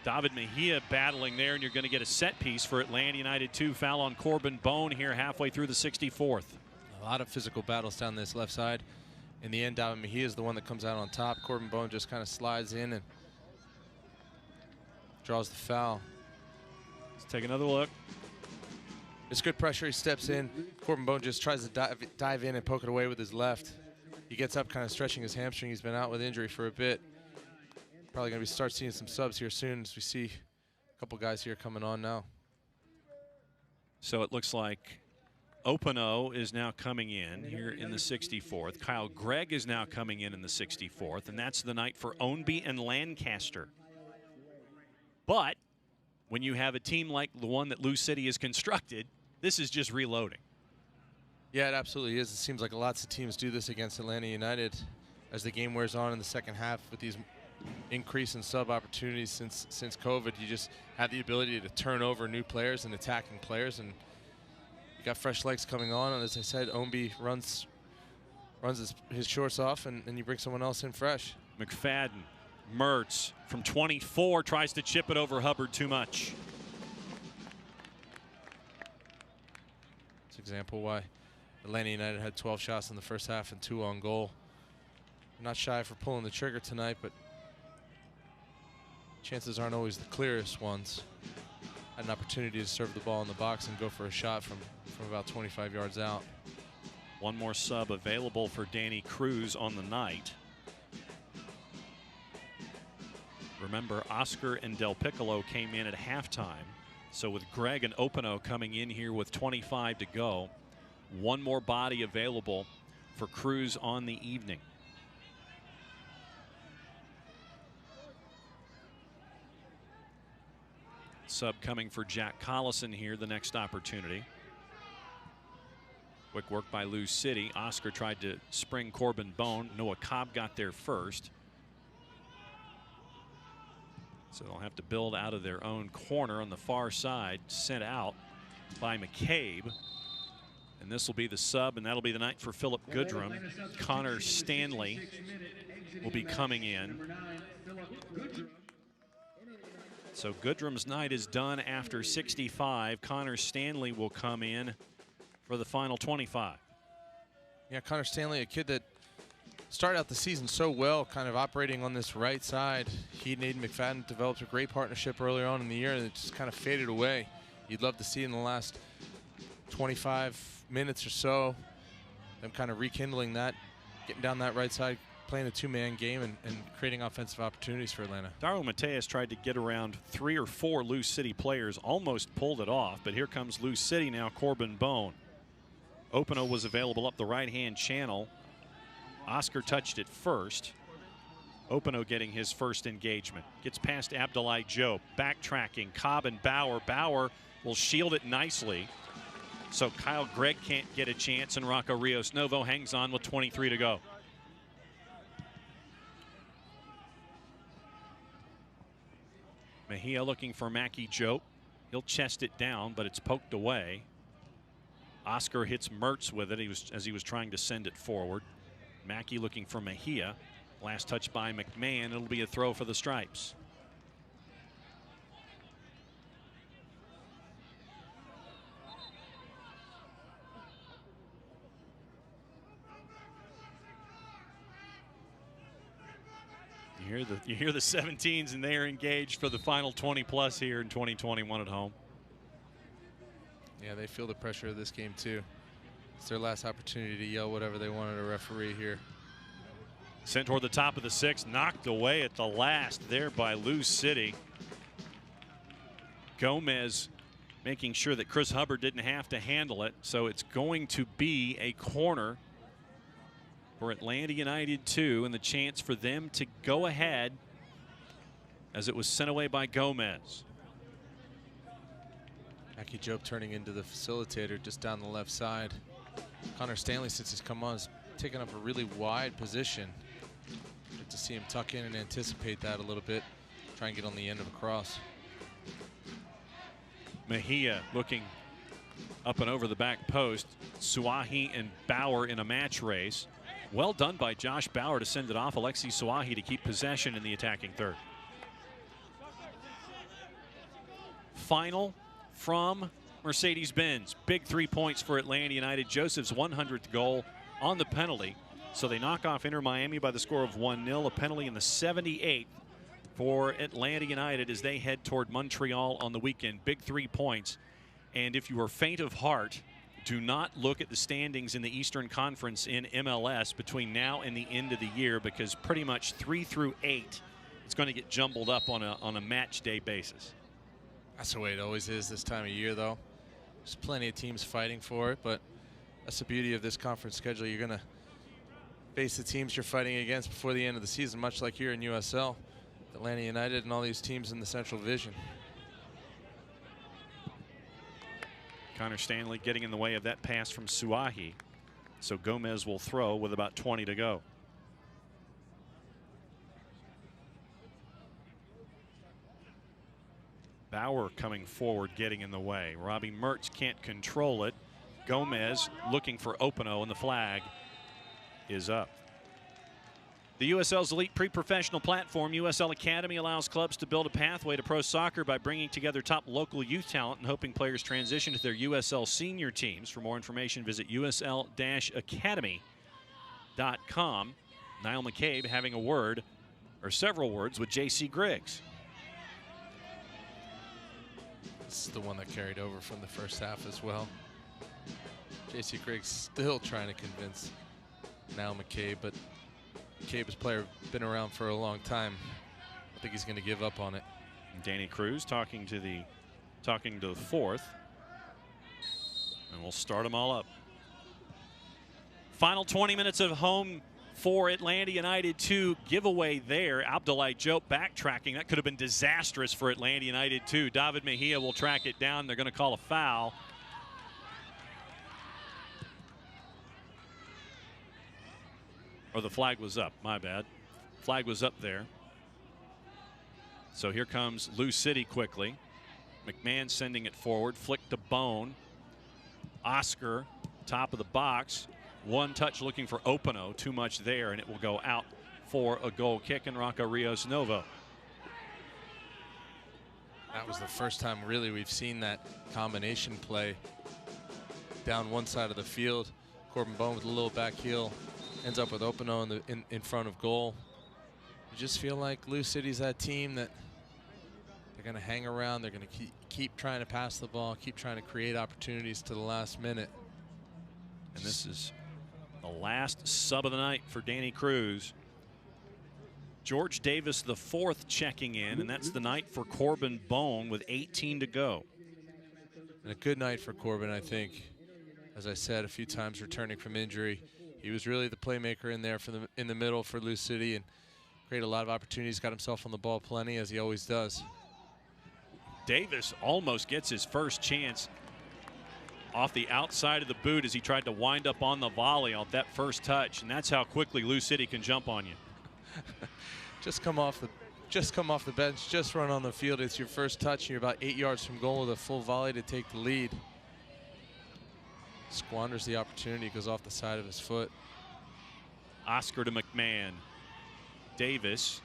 David Mejia battling there, and you're going to get a set piece for Atlanta United 2. Foul on Corbin Bone here halfway through the 64th. A lot of physical battles down this left side. In the end, David Mejia is the one that comes out on top. Corbin Bone just kind of slides in and draws the foul. Let's take another look. It's good pressure. He steps in. Corbin Bone just tries to dive in and poke it away with his left. He gets up, kind of stretching his hamstring. He's been out with injury for a bit. Probably going to start seeing some subs here soon as we see a couple guys here coming on now. So it looks like Opano is now coming in here in the 64th. Kyle Gregg is now coming in the 64th, and that's the night for Ownby and Lancaster. But when you have a team like the one that Lou City has constructed, this is just reloading. Yeah, it absolutely is. It seems like lots of teams do this against Atlanta United as the game wears on in the second half with these increase in sub opportunities since COVID. You just have the ability to turn over new players and attacking players, and you got fresh legs coming on. And as I said, Ownby runs his shorts off, and you bring someone else in fresh. McFadden, Mertz from 24 tries to chip it over Hubbard too much. It's an example why Atlanta United had 12 shots in the first half and 2 on goal. I'm not shy for pulling the trigger tonight, but chances aren't always the clearest ones. Had an opportunity to serve the ball in the box and go for a shot from about 25 yards out. One more sub available for Danny Cruz on the night. Remember, Oscar and Del Piccolo came in at halftime. So with Gregg and Opano coming in here with 25 to go, one more body available for Cruz on the evening. Sub coming for Jack Collison here, the next opportunity. Quick work by Lou City. Oscar tried to spring Corbin Bone. Noah Cobb got there first. So they'll have to build out of their own corner on the far side, sent out by McCabe. And this will be the sub, and that'll be the night for Philip Goodrum. Connor Stanley will be coming in. So Goodrum's night is done after 65. Connor Stanley will come in for the final 25. Yeah, Connor Stanley, a kid that started out the season so well, kind of operating on this right side. He and Aiden McFadden developed a great partnership earlier on in the year, and it just kind of faded away. You'd love to see in the last 25 minutes or so them kind of rekindling that, getting down that right side, playing a two-man game and creating offensive opportunities for Atlanta. Darwin Mateus tried to get around 3 or 4 Lou City players, almost pulled it off, but here comes Lou City now, Corbin Bone. Openo was available up the right-hand channel. Oscar touched it first. Openo getting his first engagement. Gets past Abdoulaye Diop. Backtracking, Cobb and Bauer. Bauer will shield it nicely, so Kyle Gregg can't get a chance, and Rocco Rios Novo hangs on with 23 to go. Mejia looking for Mackie Diop. He'll chest it down, but it's poked away. Oscar hits Mertz with it as he was trying to send it forward. Mackey looking for Mejia. Last touch by McMahon. It'll be a throw for the Stripes. You hear the 17s, and they are engaged for the final 20 plus here in 2021 at home. Yeah, they feel the pressure of this game too. It's their last opportunity to yell whatever they want at a referee here. Sent toward the top of the 6th, knocked away at the last there by Lou City. Gomez making sure that Chris Hubbard didn't have to handle it, so it's going to be a corner for Atlanta United 2, and the chance for them to go ahead as it was sent away by Gomez. Mackie Diop turning into the facilitator just down the left side. Connor Stanley, since he's come on, has taken up a really wide position. Good to see him tuck in and anticipate that a little bit. Try and get on the end of a cross. Mejia looking up and over the back post. Suahi and Bauer in a match race. Well done by Josh Bauer to send it off Alexi Suahi to keep possession in the attacking third. Final from Mercedes-Benz. Big 3 points for Atlanta United. Joseph's 100th goal on the penalty. So they knock off Inter Miami by the score of 1-0. A penalty in the 78th for Atlanta United as they head toward Montreal on the weekend. Big 3 points. And if you are faint of heart, do not look at the standings in the Eastern Conference in MLS between now and the end of the year, because pretty much 3 through 8, it's going to get jumbled up on a match day basis. That's the way it always is this time of year, though. There's plenty of teams fighting for it, but that's the beauty of this conference schedule. You're going to face the teams you're fighting against before the end of the season, much like here in USL. Atlanta United and all these teams in the Central Division. Connor Stanley getting in the way of that pass from Suahi. So Gomez will throw with about 20 to go. Bauer coming forward, getting in the way. Robbie Mertz can't control it. Gomez looking for Openo, and the flag is up. The USL's elite pre-professional platform, USL Academy, allows clubs to build a pathway to pro soccer by bringing together top local youth talent and hoping players transition to their USL senior teams. For more information, visit usl-academy.com. Niall McCabe having a word, or several words, with J.C. Griggs. This is the one that carried over from the first half as well. J.C. Griggs still trying to convince Niall McCabe, but McCabe's player been around for a long time. I think he's going to give up on it. Danny Cruz talking to the fourth, and we'll start them all up. Final 20 minutes of home for Atlanta United 2. Giveaway there. Abdoulaye Diop backtracking. That could have been disastrous for Atlanta United 2. David Mejia will track it down. They're going to call a foul. Or the flag was up, my bad. Flag was up there. So here comes Lou City quickly. McMahon sending it forward, flick to Bone. Oscar, top of the box. One touch looking for Openo, too much there, and it will go out for a goal kick, and Rocco Rios Novo. That was the first time really we've seen that combination play down one side of the field. Corbin Bone with a little back heel. Ends up with Openo in front of goal. You just feel like Lou City's that team that they're going to hang around. They're going to keep trying to pass the ball, keep trying to create opportunities to the last minute. And this is the last sub of the night for Danny Cruz. George Davis, the fourth, checking in, and that's the night for Corbin Bone with 18 to go. And a good night for Corbin, I think. As I said a few times, returning from injury. He was really the playmaker in there in the middle for Lou City and created a lot of opportunities, got himself on the ball plenty, as he always does. Davis almost gets his first chance off the outside of the boot as he tried to wind up on the volley off that first touch, and that's how quickly Lou City can jump on you. Just come off the bench, just run on the field. It's your first touch, and you're about 8 yards from goal with a full volley to take the lead. Squanders the opportunity, goes off the side of his foot. Oscar to McMahon. Davis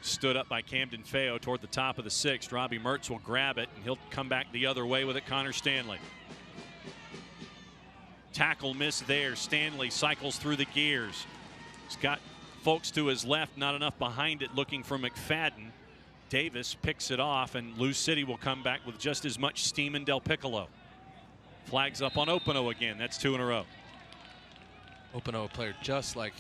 stood up by Camden Feo toward the top of the sixth. Robbie Mertz will grab it, and he'll come back the other way with it. Connor Stanley. Tackle miss there. Stanley cycles through the gears. He's got folks to his left, not enough behind it, looking for McFadden. Davis picks it off, and Lou City will come back with just as much steam in Del Piccolo. Flags up on Openo again. That's 2 in a row. Openo, a player just like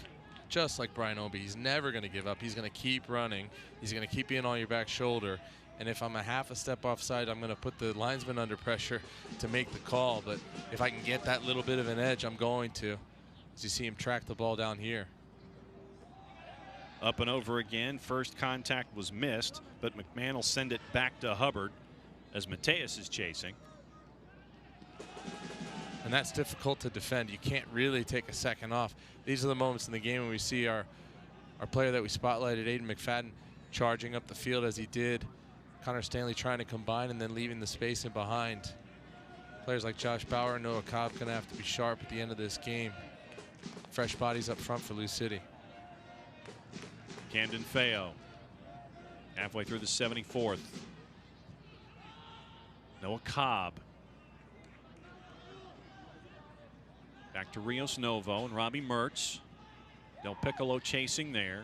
Brian Obi. He's never going to give up. He's going to keep running. He's going to keep being on your back shoulder. And if I'm a half a step offside, I'm going to put the linesman under pressure to make the call. But if I can get that little bit of an edge, I'm going to. As you see him track the ball down here. Up and over again. First contact was missed, but McMahon will send it back to Hubbard as Mateus is chasing. And that's difficult to defend. You can't really take a second off. These are the moments in the game when we see our player that we spotlighted, Aiden McFadden, charging up the field as he did. Connor Stanley trying to combine and then leaving the space in behind. Players like Josh Bauer and Noah Cobb going to have to be sharp at the end of this game. Fresh bodies up front for Lou City. Camden Feo halfway through the 74th. Noah Cobb. Back to Rios Novo and Robbie Mertz. Del Piccolo chasing there.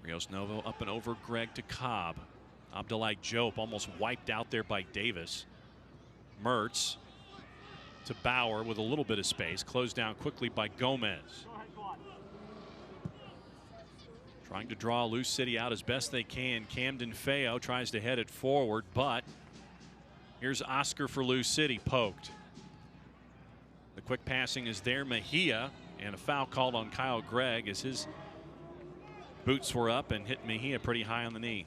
Rios Novo up and over Greg to Cobb. Abdoulaye Diop almost wiped out there by Davis. Mertz to Bauer with a little bit of space. Closed down quickly by Gomez. Trying to draw Lou City out as best they can. Camden Feo tries to head it forward, but here's Oscar for Lou City, poked. The quick passing is there. Mejia, and a foul called on Kyle Gregg as his boots were up and hit Mejia pretty high on the knee.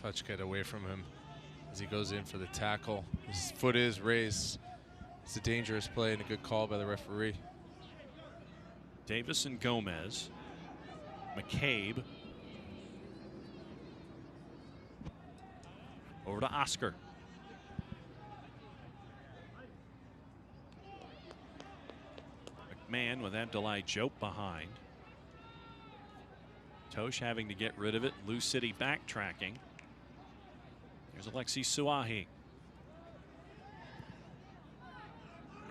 Touch get away from him as he goes in for the tackle. His foot is raised. It's a dangerous play and a good call by the referee. Davis and Gomez. McCabe. Over to Oscar. McMahon with Abdoulaye Diop behind. Tosh having to get rid of it. Lou City backtracking. There's Alexi Suahi.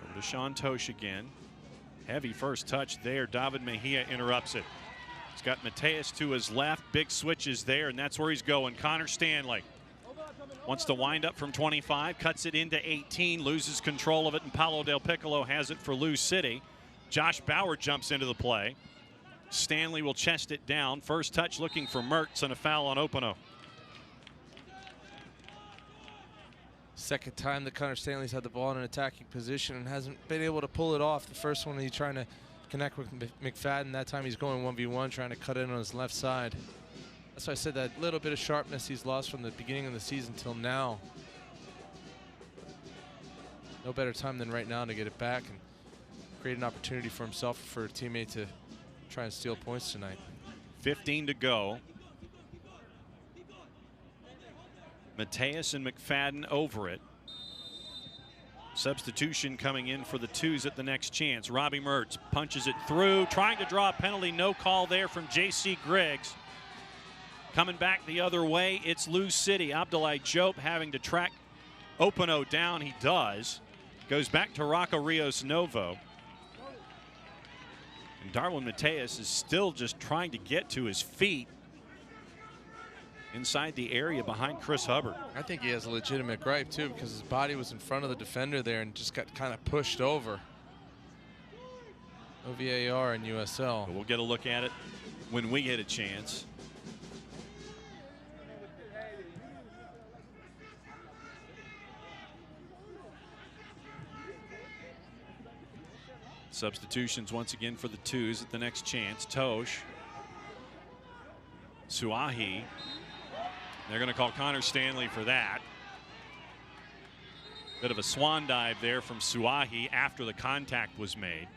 Over to Sean Tosh again. Heavy first touch there. David Mejia interrupts it. He's got Mateus to his left. Big switches there, and that's where he's going. Connor Stanley wants to wind up from 25, cuts it into 18, loses control of it, and Paulo Del Piccolo has it for Lou City. Josh Bauer jumps into the play. Stanley will chest it down. First touch looking for Mertz, and a foul on Openo. Second time that Connor Stanley's had the ball in an attacking position and hasn't been able to pull it off. The first one he's trying to connect with McFadden. That time he's going 1v1, trying to cut in on his left side. That's why I said that little bit of sharpness he's lost from the beginning of the season till now. No better time than right now to get it back and create an opportunity for himself or for a teammate to try and steal points tonight. 15 to go. Mateus and McFadden over it. Substitution coming in for the twos at the next chance. Robbie Mertz punches it through, trying to draw a penalty. No call there from J.C. Griggs. Coming back the other way, it's Lou City. Abdoulaye Diop having to track Opano down. He does. Goes back to Rocco Rios Novo. And Darwin Mateus is still just trying to get to his feet inside the area behind Chris Hubbard. I think he has a legitimate gripe too, because his body was in front of the defender there and just got kind of pushed over. No VAR in USL. But we'll get a look at it when we get a chance. Substitutions once again for the twos at the next chance. Tosh. Suahi. They're going to call Connor Stanley for that. Bit of a swan dive there from Suahi after the contact was made.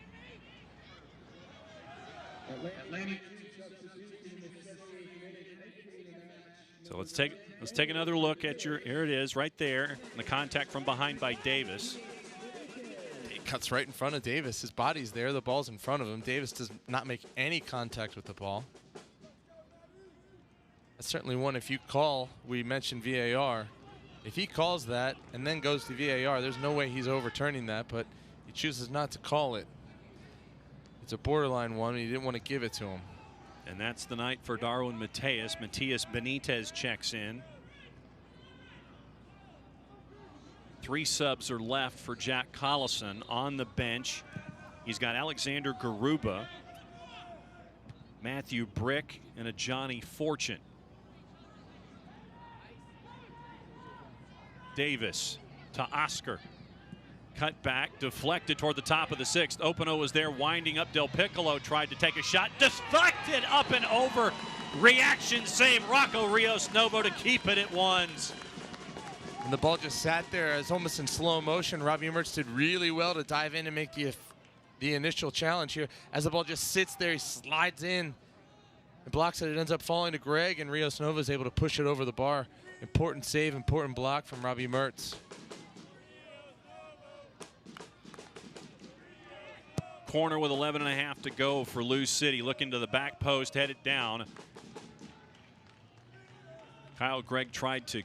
So let's take another look at here it is right there. The contact from behind by Davis. He cuts right in front of Davis. His body's there. The ball's in front of him. Davis does not make any contact with the ball. That's certainly one. If you call, we mentioned VAR. If he calls that and then goes to VAR, there's no way he's overturning that, but he chooses not to call it. It's a borderline one, and he didn't want to give it to him. And that's the night for Darwin Mateus. Matias Benitez checks in. 3 subs are left for Jack Collison on the bench. He's got Alexander Garuba, Matthew Brick, and a Johnny Fortune. Davis to Oscar. Cut back, deflected toward the top of the 6th. Opano was there winding up. Del Piccolo tried to take a shot. Deflected up and over. Reaction save. Rocco Rios Novo to keep it at 1s. And the ball just sat there as almost in slow motion. Robbie Mertz did really well to dive in and make the initial challenge here. As the ball just sits there, he slides in and blocks it. It ends up falling to Greg, and Rios Novo is able to push it over the bar. Important save, important block from Robbie Mertz. Corner with 11.5 to go for Lou City. Looking to the back post, headed down. Kyle Gregg tried to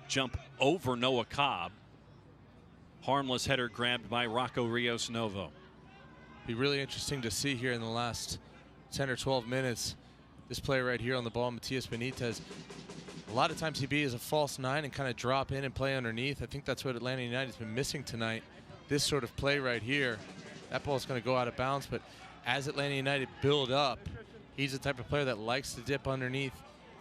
jump over Noah Cobb. Harmless header grabbed by Rocco Rios Novo. Be really interesting to see here in the last 10 or 12 minutes. This play right here on the ball, Matias Benitez. A lot of times he'd be as a false 9 and kind of drop in and play underneath. I think that's what Atlanta United's been missing tonight. This sort of play right here. That ball is going to go out of bounds, but as Atlanta United build up, he's the type of player that likes to dip underneath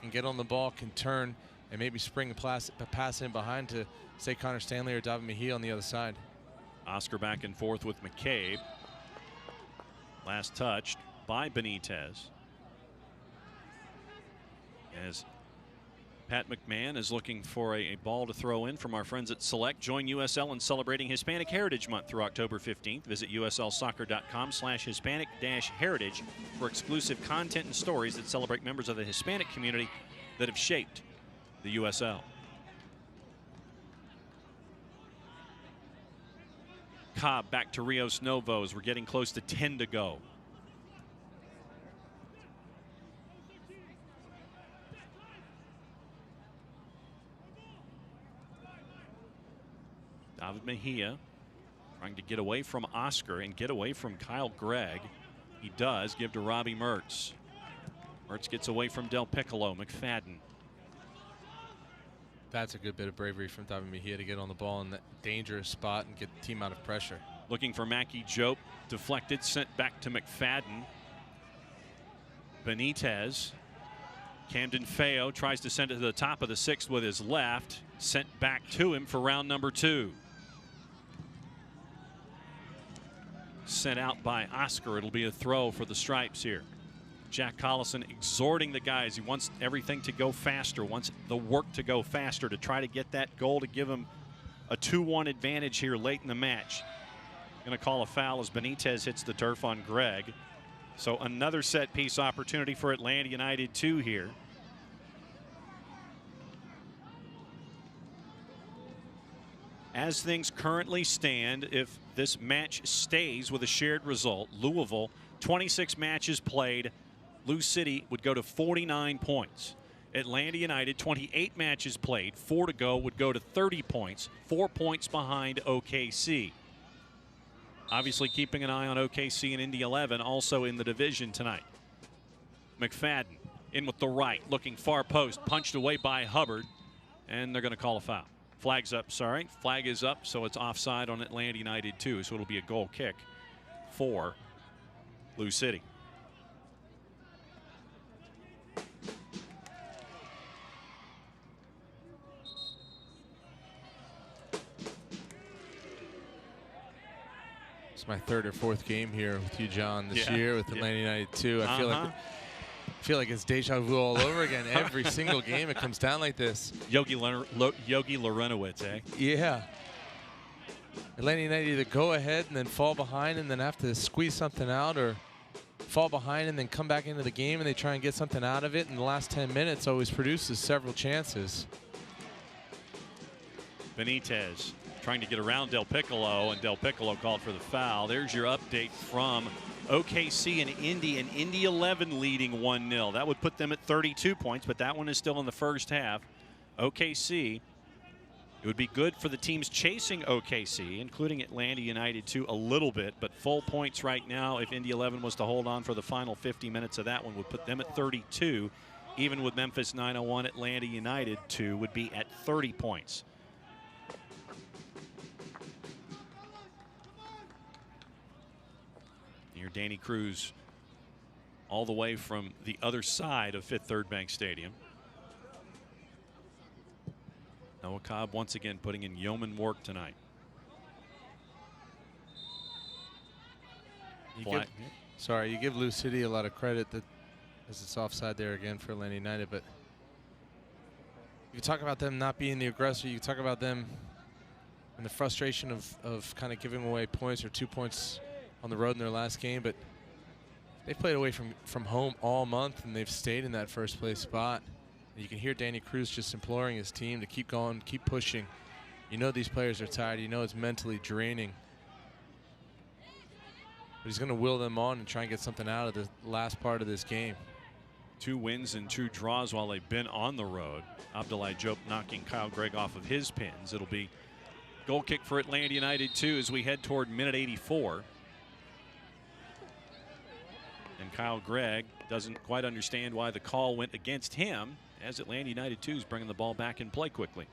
and get on the ball, can turn, and maybe spring a pass in behind to, say, Connor Stanley or David Mejia on the other side. Oscar back and forth with McCabe. Last touched by Benitez. As Pat McMahon is looking for a ball to throw in from our friends at Select. Join USL in celebrating Hispanic Heritage Month through October 15th. Visit uslsoccer.com/Hispanic-Heritage for exclusive content and stories that celebrate members of the Hispanic community that have shaped the USL. Cobb back to Rios Novo as we're getting close to 10 to go. David Mejia trying to get away from Oscar and get away from Kyle Gregg. He does give to Robbie Mertz. Mertz gets away from Del Piccolo. McFadden. That's a good bit of bravery from David Mejia to get on the ball in that dangerous spot and get the team out of pressure. Looking for Mackie Diop. Deflected, sent back to McFadden. Benitez. Camden Feo tries to send it to the top of the 6th with his left. Sent back to him for round number 2. Sent out by Oscar. It'll be a throw for the Stripes here. Jack Collison exhorting the guys. He wants everything to go faster, wants the work to go faster to try to get that goal to give him a 2-1 advantage here late in the match. Going to call a foul as Benitez hits the turf on Gregg. So another set piece opportunity for Atlanta United 2 here. As things currently stand, if this match stays with a shared result, Louisville, 26 matches played, Lou City would go to 49 points. Atlanta United, 28 matches played, 4 to go, would go to 30 points, 4 points behind OKC. Obviously keeping an eye on OKC and Indy 11 also in the division tonight. McFadden in with the right, looking far post, punched away by Hubbard, and they're going to call a foul. Flag's up, sorry. Flag is up, so it's offside on Atlanta United too, so it'll be a goal kick for Lou City. It's my 3rd or 4th game here with you, John, this year with Atlanta United 2. I feel like it's deja vu all over again. Every single game it comes down like this. Yogi Lorenowitz, eh? Yeah. Atlanta United either go ahead and then fall behind and then have to squeeze something out, or fall behind and then come back into the game and they try and get something out of it. In the last 10 minutes always produces several chances. Benitez trying to get around Del Piccolo, and Del Piccolo called for the foul. There's your update from OKC and Indy 11 leading 1-0. That would put them at 32 points, but that one is still in the first half. OKC, it would be good for the teams chasing OKC, including Atlanta United too, a little bit, but full points right now if Indy 11 was to hold on for the final 50 minutes of that one would put them at 32. Even with Memphis 901, Atlanta United 2 would be at 30 points. Here, Danny Cruz all the way from the other side of Fifth Third Bank Stadium. Noah Cobb once again putting in yeoman work tonight. You give Lou City a lot of credit that as it's offside there again for Atlanta United, but you talk about them not being the aggressor. You talk about them and the frustration of kind of giving away points or 2 points on the road in their last game, but they've played away from home all month and they've stayed in that first place spot. And you can hear Danny Cruz just imploring his team to keep going, keep pushing. You know these players are tired. You know it's mentally draining. But he's going to will them on and try and get something out of the last part of this game. 2 wins and 2 draws while they've been on the road. Abdoulaye Diop knocking Kyle Gregg off of his pins. It'll be goal kick for Atlanta United 2 as we head toward minute 84. And Kyle Gregg doesn't quite understand why the call went against him, as Atlanta United 2 is bringing the ball back in play quickly.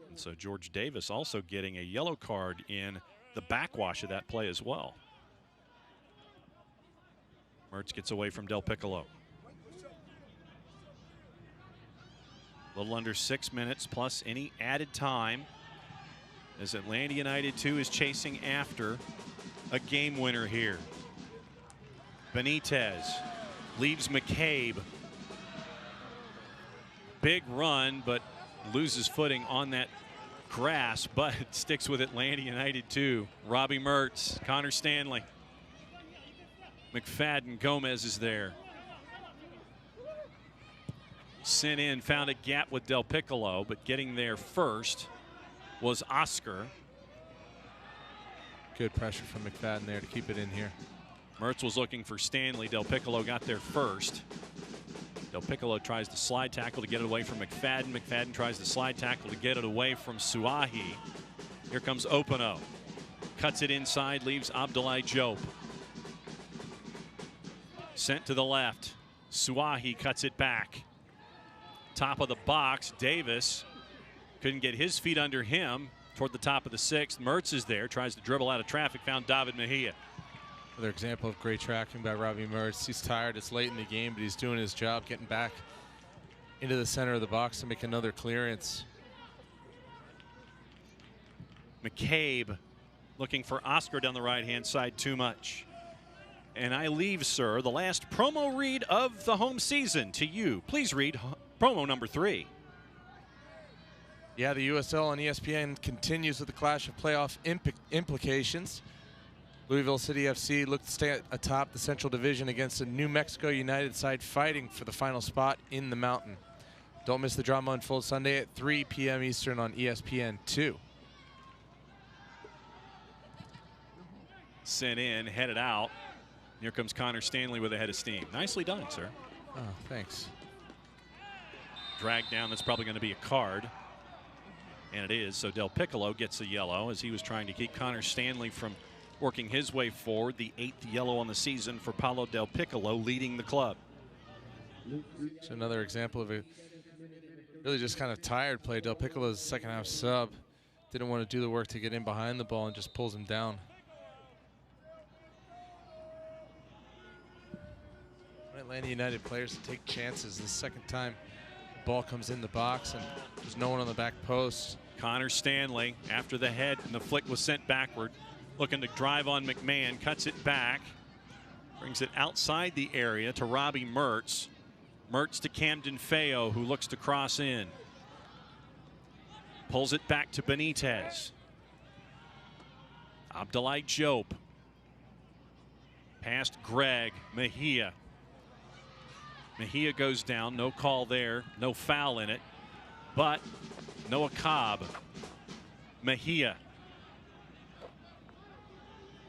And so George Davis also getting a yellow card in the backwash of that play as well. Mertz gets away from Del Piccolo. A little under 6 minutes plus any added time as Atlanta United 2 is chasing after a game winner here. Benitez leaves McCabe. Big run, but loses footing on that grass, but sticks with Atlanta United 2. Robbie Mertz, Connor Stanley. McFadden, Gomez is there. Sent in, found a gap with Del Piccolo, but getting there first was Oscar. Good pressure from McFadden there to keep it in here. Mertz was looking for Stanley. Del Piccolo got there first. Del Piccolo tries to slide tackle to get it away from McFadden. McFadden tries to slide tackle to get it away from Suahi. Here comes Opano. Cuts it inside, leaves Abdoulaye Diop. Sent to the left. Suahi cuts it back. Top of the box, Davis couldn't get his feet under him toward the top of the 6th. Mertz is there, tries to dribble out of traffic, found David Mejia. Another example of great tracking by Robbie Mertz. He's tired, it's late in the game, but he's doing his job, getting back into the center of the box to make another clearance. McCabe looking for Oscar down the right-hand side, too much. And I leave, sir, the last promo read of the home season to you. Please read promo number 3. Yeah, the USL on ESPN continues with the clash of playoff implications. Louisville City FC looked to stay atop the Central Division against a New Mexico United side fighting for the final spot in the mountain. Don't miss the drama unfold Sunday at 3 p.m. Eastern on ESPN 2. sent in, headed out. Here comes Connor Stanley with a head of steam. Nicely done, sir. Oh, thanks. Drag down, that's probably going to be a card. And it is, so Del Piccolo gets a yellow as he was trying to keep Connor Stanley from working his way forward. The 8th yellow on the season for Paulo Del Piccolo, leading the club. It's another example of a really just kind of tired play. Del Piccolo's second half sub didn't want to do the work to get in behind the ball and just pulls him down. Atlanta United players to take chances. The second time the ball comes in the box and there's no one on the back post. Connor Stanley, after the head and the flick was sent backward, looking to drive on McMahon, cuts it back, brings it outside the area to Robbie Mertz. Mertz to Camden Feo, who looks to cross in. Pulls it back to Benitez. Abdoulaye Diop. Past Greg Mejia. Mejia goes down, no call there, no foul in it, but Noah Cobb. Mejia.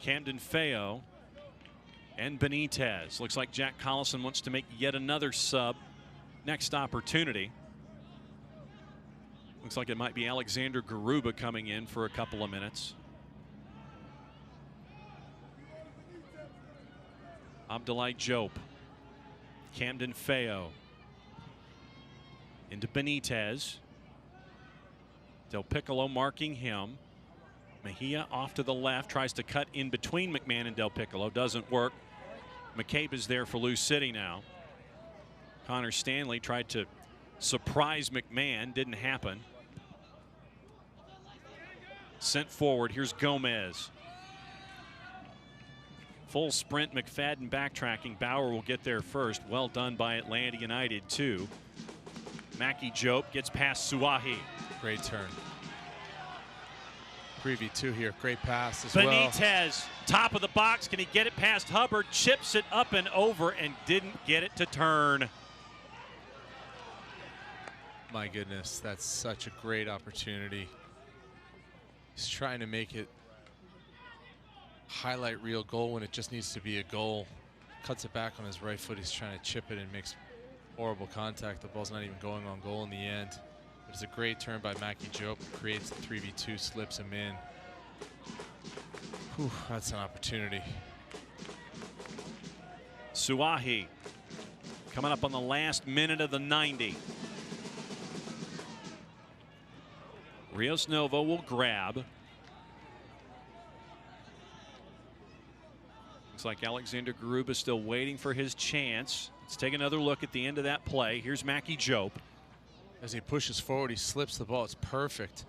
Camden Feo and Benitez. Looks like Jack Collison wants to make yet another sub. Next opportunity. Looks like it might be Alexander Garuba coming in for a couple of minutes. Abdoulaye Diop. Camden Feo. Into Benitez. Del Piccolo marking him. Mejia off to the left, tries to cut in between McMahon and Del Piccolo. Doesn't work. McCabe is there for Lou City now. Connor Stanley tried to surprise McMahon. Didn't happen. Sent forward. Here's Gomez. Full sprint. McFadden backtracking. Bauer will get there first. Well done by Atlanta United, too. Mackie Diop gets past Suahi. Great turn. 3v2 here. Great pass as well. Benitez, top of the box. Can he get it past Hubbard? Chips it up and over and didn't get it to turn. My goodness, that's such a great opportunity. He's trying to make it highlight reel goal when it just needs to be a goal. Cuts it back on his right foot. He's trying to chip it and makes horrible contact. The ball's not even going on goal in the end. But it's a great turn by Mackie Diop. Creates the 3v2, slips him in. Whew, that's an opportunity. Suahi coming up on the last minute of the 90. Rios Novo will grab. Looks like Alexander Garuba still waiting for his chance. Let's take another look at the end of that play. Here's Mackie Diop. As he pushes forward, he slips the ball. It's perfect.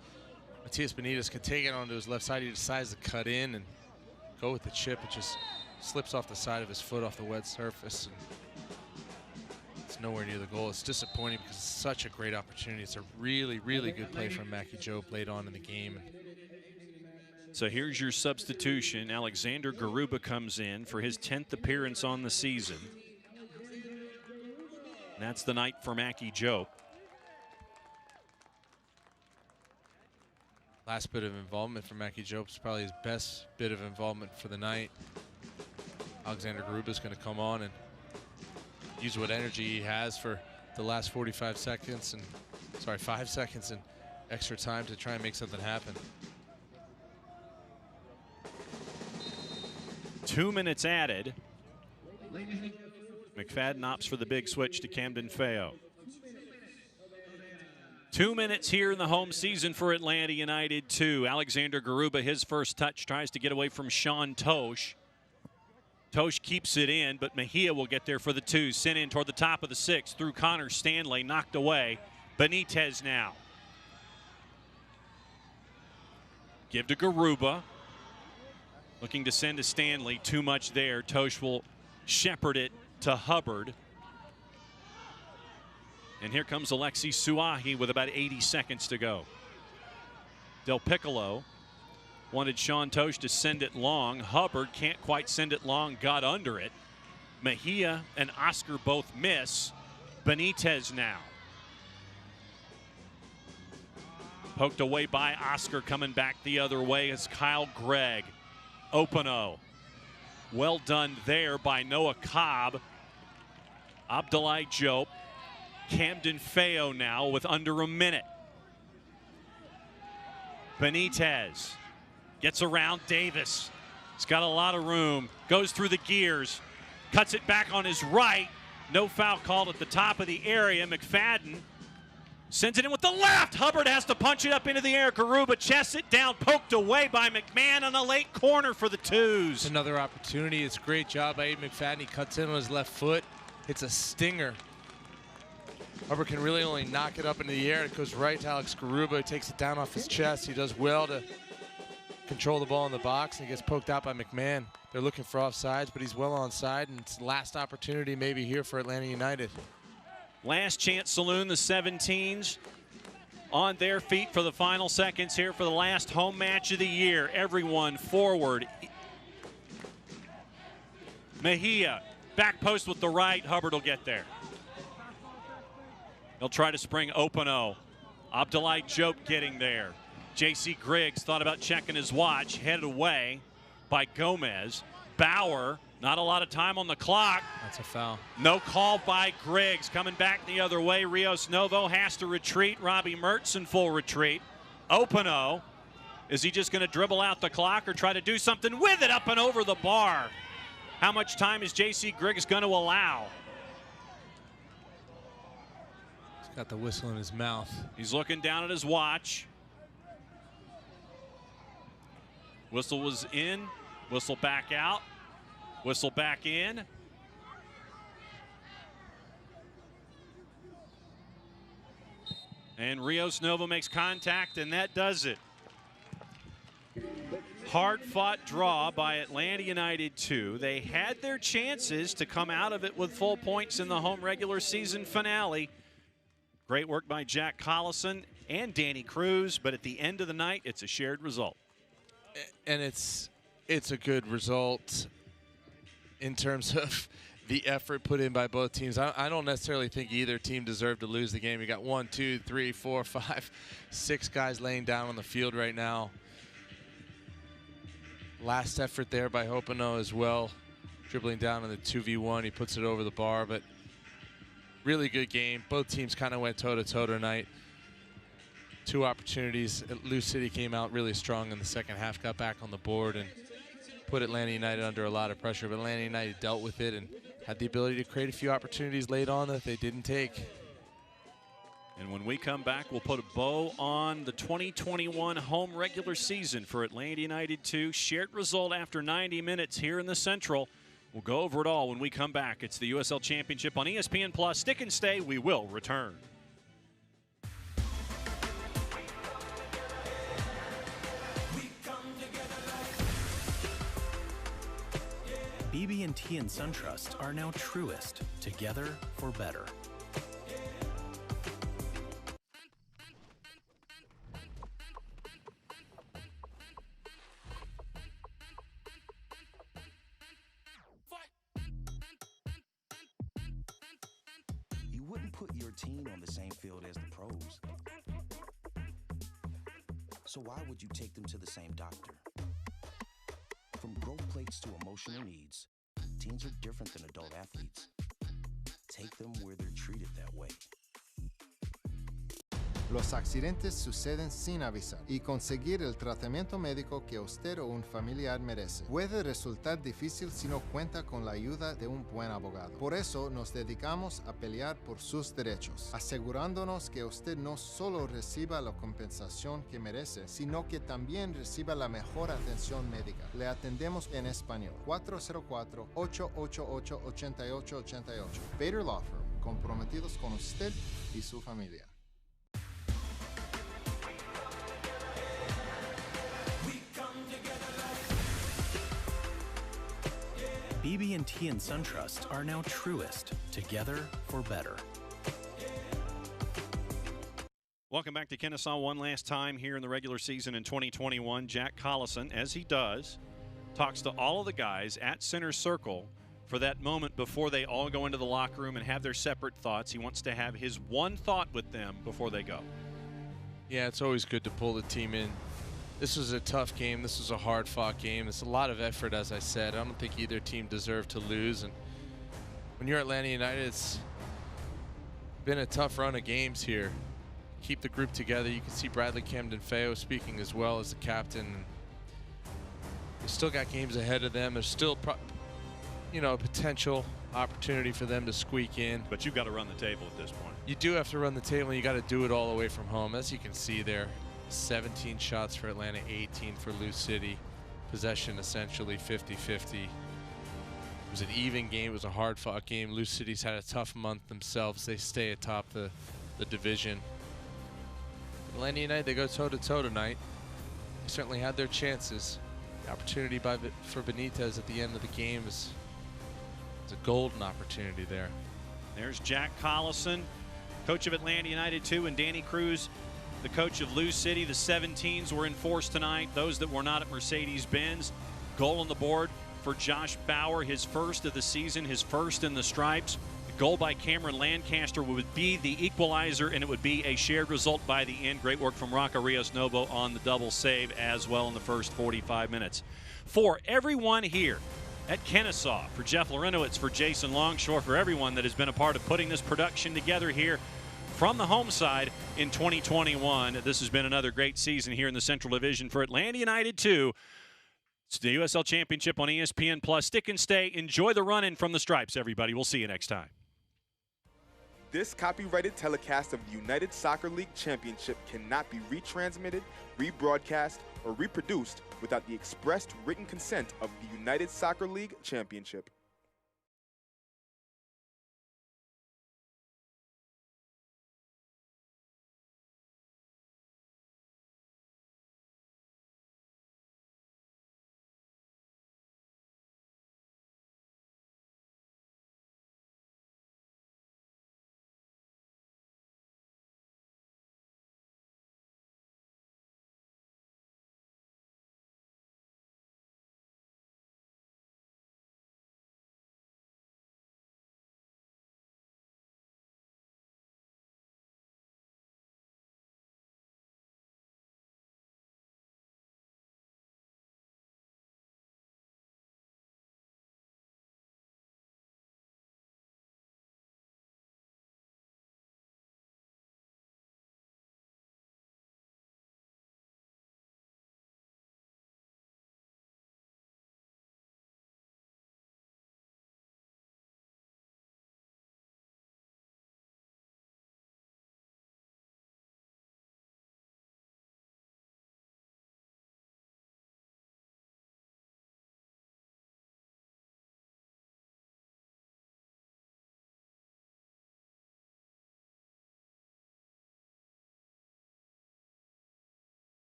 Matias Benitez can take it onto his left side. He decides to cut in and go with the chip. It just slips off the side of his foot off the wet surface. And it's nowhere near the goal. It's disappointing because it's such a great opportunity. It's a really, really good play from Mackie Diop late on in the game. So here's your substitution. Alexander Garuba comes in for his 10th appearance on the season. And that's the night for Mackie Diop. Last bit of involvement for Mackie Diop is probably his best bit of involvement for the night. Alexander Garuba is going to come on and use what energy he has for the last 45 seconds and, 5 seconds and extra time to try and make something happen. 2 minutes added. McFadden opts for the big switch to Camden Feo. 2 minutes here in the home season for Atlanta United 2. Alexander Garuba, his first touch, tries to get away from Sean Tosh. Tosh keeps it in, but Mejia will get there for the 2. Sent in toward the top of the 6 through Connor Stanley, knocked away. Benitez now. Give to Garuba. Looking to send to Stanley. Too much there. Tosh will shepherd it to Hubbard. And here comes Alexi Suahi with about 80 seconds to go. Del Piccolo wanted Sean Tosh to send it long. Hubbard can't quite send it long, got under it. Mejia and Oscar both miss. Benitez now. Poked away by Oscar, coming back the other way is Kyle Gregg. Opano Well done there by Noah Cobb. Abdoulaye Diop. Camden Feo now with under a minute. Benitez gets around Davis. He's got a lot of room. Goes through the gears. Cuts it back on his right. No foul called at the top of the area. McFadden sends it in with the left. Hubbard has to punch it up into the air. Garuba chests it down, poked away by McMahon on the late corner for the twos. Another opportunity. It's a great job by Aiden McFadden. He cuts in on his left foot. It's a stinger. Hubbard can really only knock it up into the air. It goes right to Alex Garuba. He takes it down off his chest. He does well to control the ball in the box, and he gets poked out by McMahon. They're looking for offsides, but he's well onside, and it's the last opportunity maybe here for Atlanta United. Last chance saloon, the 17s on their feet for the final seconds here for the last home match of the year. Everyone forward. Mejia, back post with the right. Hubbard will get there. He'll try to spring Opano. Abdoulaye Diop getting there. J.C. Griggs thought about checking his watch, headed away by Gomez. Bauer, not a lot of time on the clock. That's a foul. No call by Griggs. Coming back the other way, Rios Novo has to retreat. Robbie Mertz in full retreat. Opano, is he just going to dribble out the clock or try to do something with it up and over the bar? How much time is J.C. Griggs going to allow? He's got the whistle in his mouth. He's looking down at his watch. Whistle was in, whistle back out, whistle back in. And Rios Novo makes contact, and that does it. Hard-fought draw by Atlanta United 2. They had their chances to come out of it with full points in the home regular season finale. Great work by Jack Collison and Danny Cruz, but at the end of the night, it's a shared result. And it's a good result in terms of the effort put in by both teams. I don't necessarily think either team deserved to lose the game. You got 1, 2, 3, 4, 5, 6 guys laying down on the field right now. Last effort there by Opano as well, dribbling down in the 2v1. He puts it over the bar, but really good game. Both teams kind of went toe-to-toe tonight. 2 opportunities. Lou City came out really strong in the second half, got back on the board and put Atlanta United under a lot of pressure. But Atlanta United dealt with it and had the ability to create a few opportunities late on that they didn't take. And when we come back, we'll put a bow on the 2021 home regular season for Atlanta United 2. Shared result after 90 minutes here in the Central. We'll go over it all when we come back. It's the USL Championship on ESPN+. Stick and stay. We will return. BB&T and SunTrust are now Truist, together for better. You wouldn't put your team on the same field as the pros. So why would you take them to the same doctor? From growth plates to emotional needs, teens are different than adult athletes. Take them where they're treated that way. Los accidentes suceden sin avisar y conseguir el tratamiento médico que usted o un familiar merece puede resultar difícil si no cuenta con la ayuda de un buen abogado. Por eso nos dedicamos a pelear por sus derechos, asegurándonos que usted no solo reciba la compensación que merece, sino que también reciba la mejor atención médica. Le atendemos en español. 404-888-8888. Bader Law Firm, comprometidos con usted y su familia. BB&T and SunTrust are now Truist, together for better. Welcome back to Kennesaw one last time here in the regular season in 2021. Jack Collison, as he does, talks to all of the guys at center circle for that moment before they all go into the locker room and have their separate thoughts. He wants to have his one thought with them before they go. Yeah, it's always good to pull the team in This was a tough game. This was a hard-fought game. It's a lot of effort, as I said. I don't think either team deserved to lose. And when you're Atlanta United, it's been a tough run of games here. Keep the group together. You can see Bradley Camden-Feo speaking as well as the captain. They still got games ahead of them. There's still, a potential opportunity for them to squeak in. But you've got to run the table at this point. You do have to run the table, and you got to do it all away from home. As you can see there, 17 shots for Atlanta, 18 for Lou City. Possession essentially 50-50. It was an even game. It was a hard-fought game. Lou City's had a tough month themselves. They stay atop the division. Atlanta United, they go toe-to-toe tonight. They certainly had their chances. The opportunity for Benitez at the end of the game is a golden opportunity there. There's Jack Collison, coach of Atlanta United 2, and Danny Cruz, the coach of Lou City. The 17s were in force tonight, those that were not at Mercedes-Benz. Goal on the board for Josh Bauer, his first of the season, his first in the stripes. The goal by Cameron Lancaster would be the equalizer, and it would be a shared result by the end. Great work from Rocco Rios-Novo on the double save as well in the first 45 minutes. For everyone here at Kennesaw, for Jeff Lorenowitz, for Jason Longshore, for everyone that has been a part of putting this production together here from the home side in 2021. This has been another great season here in the Central Division for Atlanta United 2. It's the USL Championship on ESPN+. Stick and stay. Enjoy the run-in from the Stripes, everybody. We'll see you next time. This copyrighted telecast of the United Soccer League Championship cannot be retransmitted, rebroadcast, or reproduced without the expressed written consent of the United Soccer League Championship.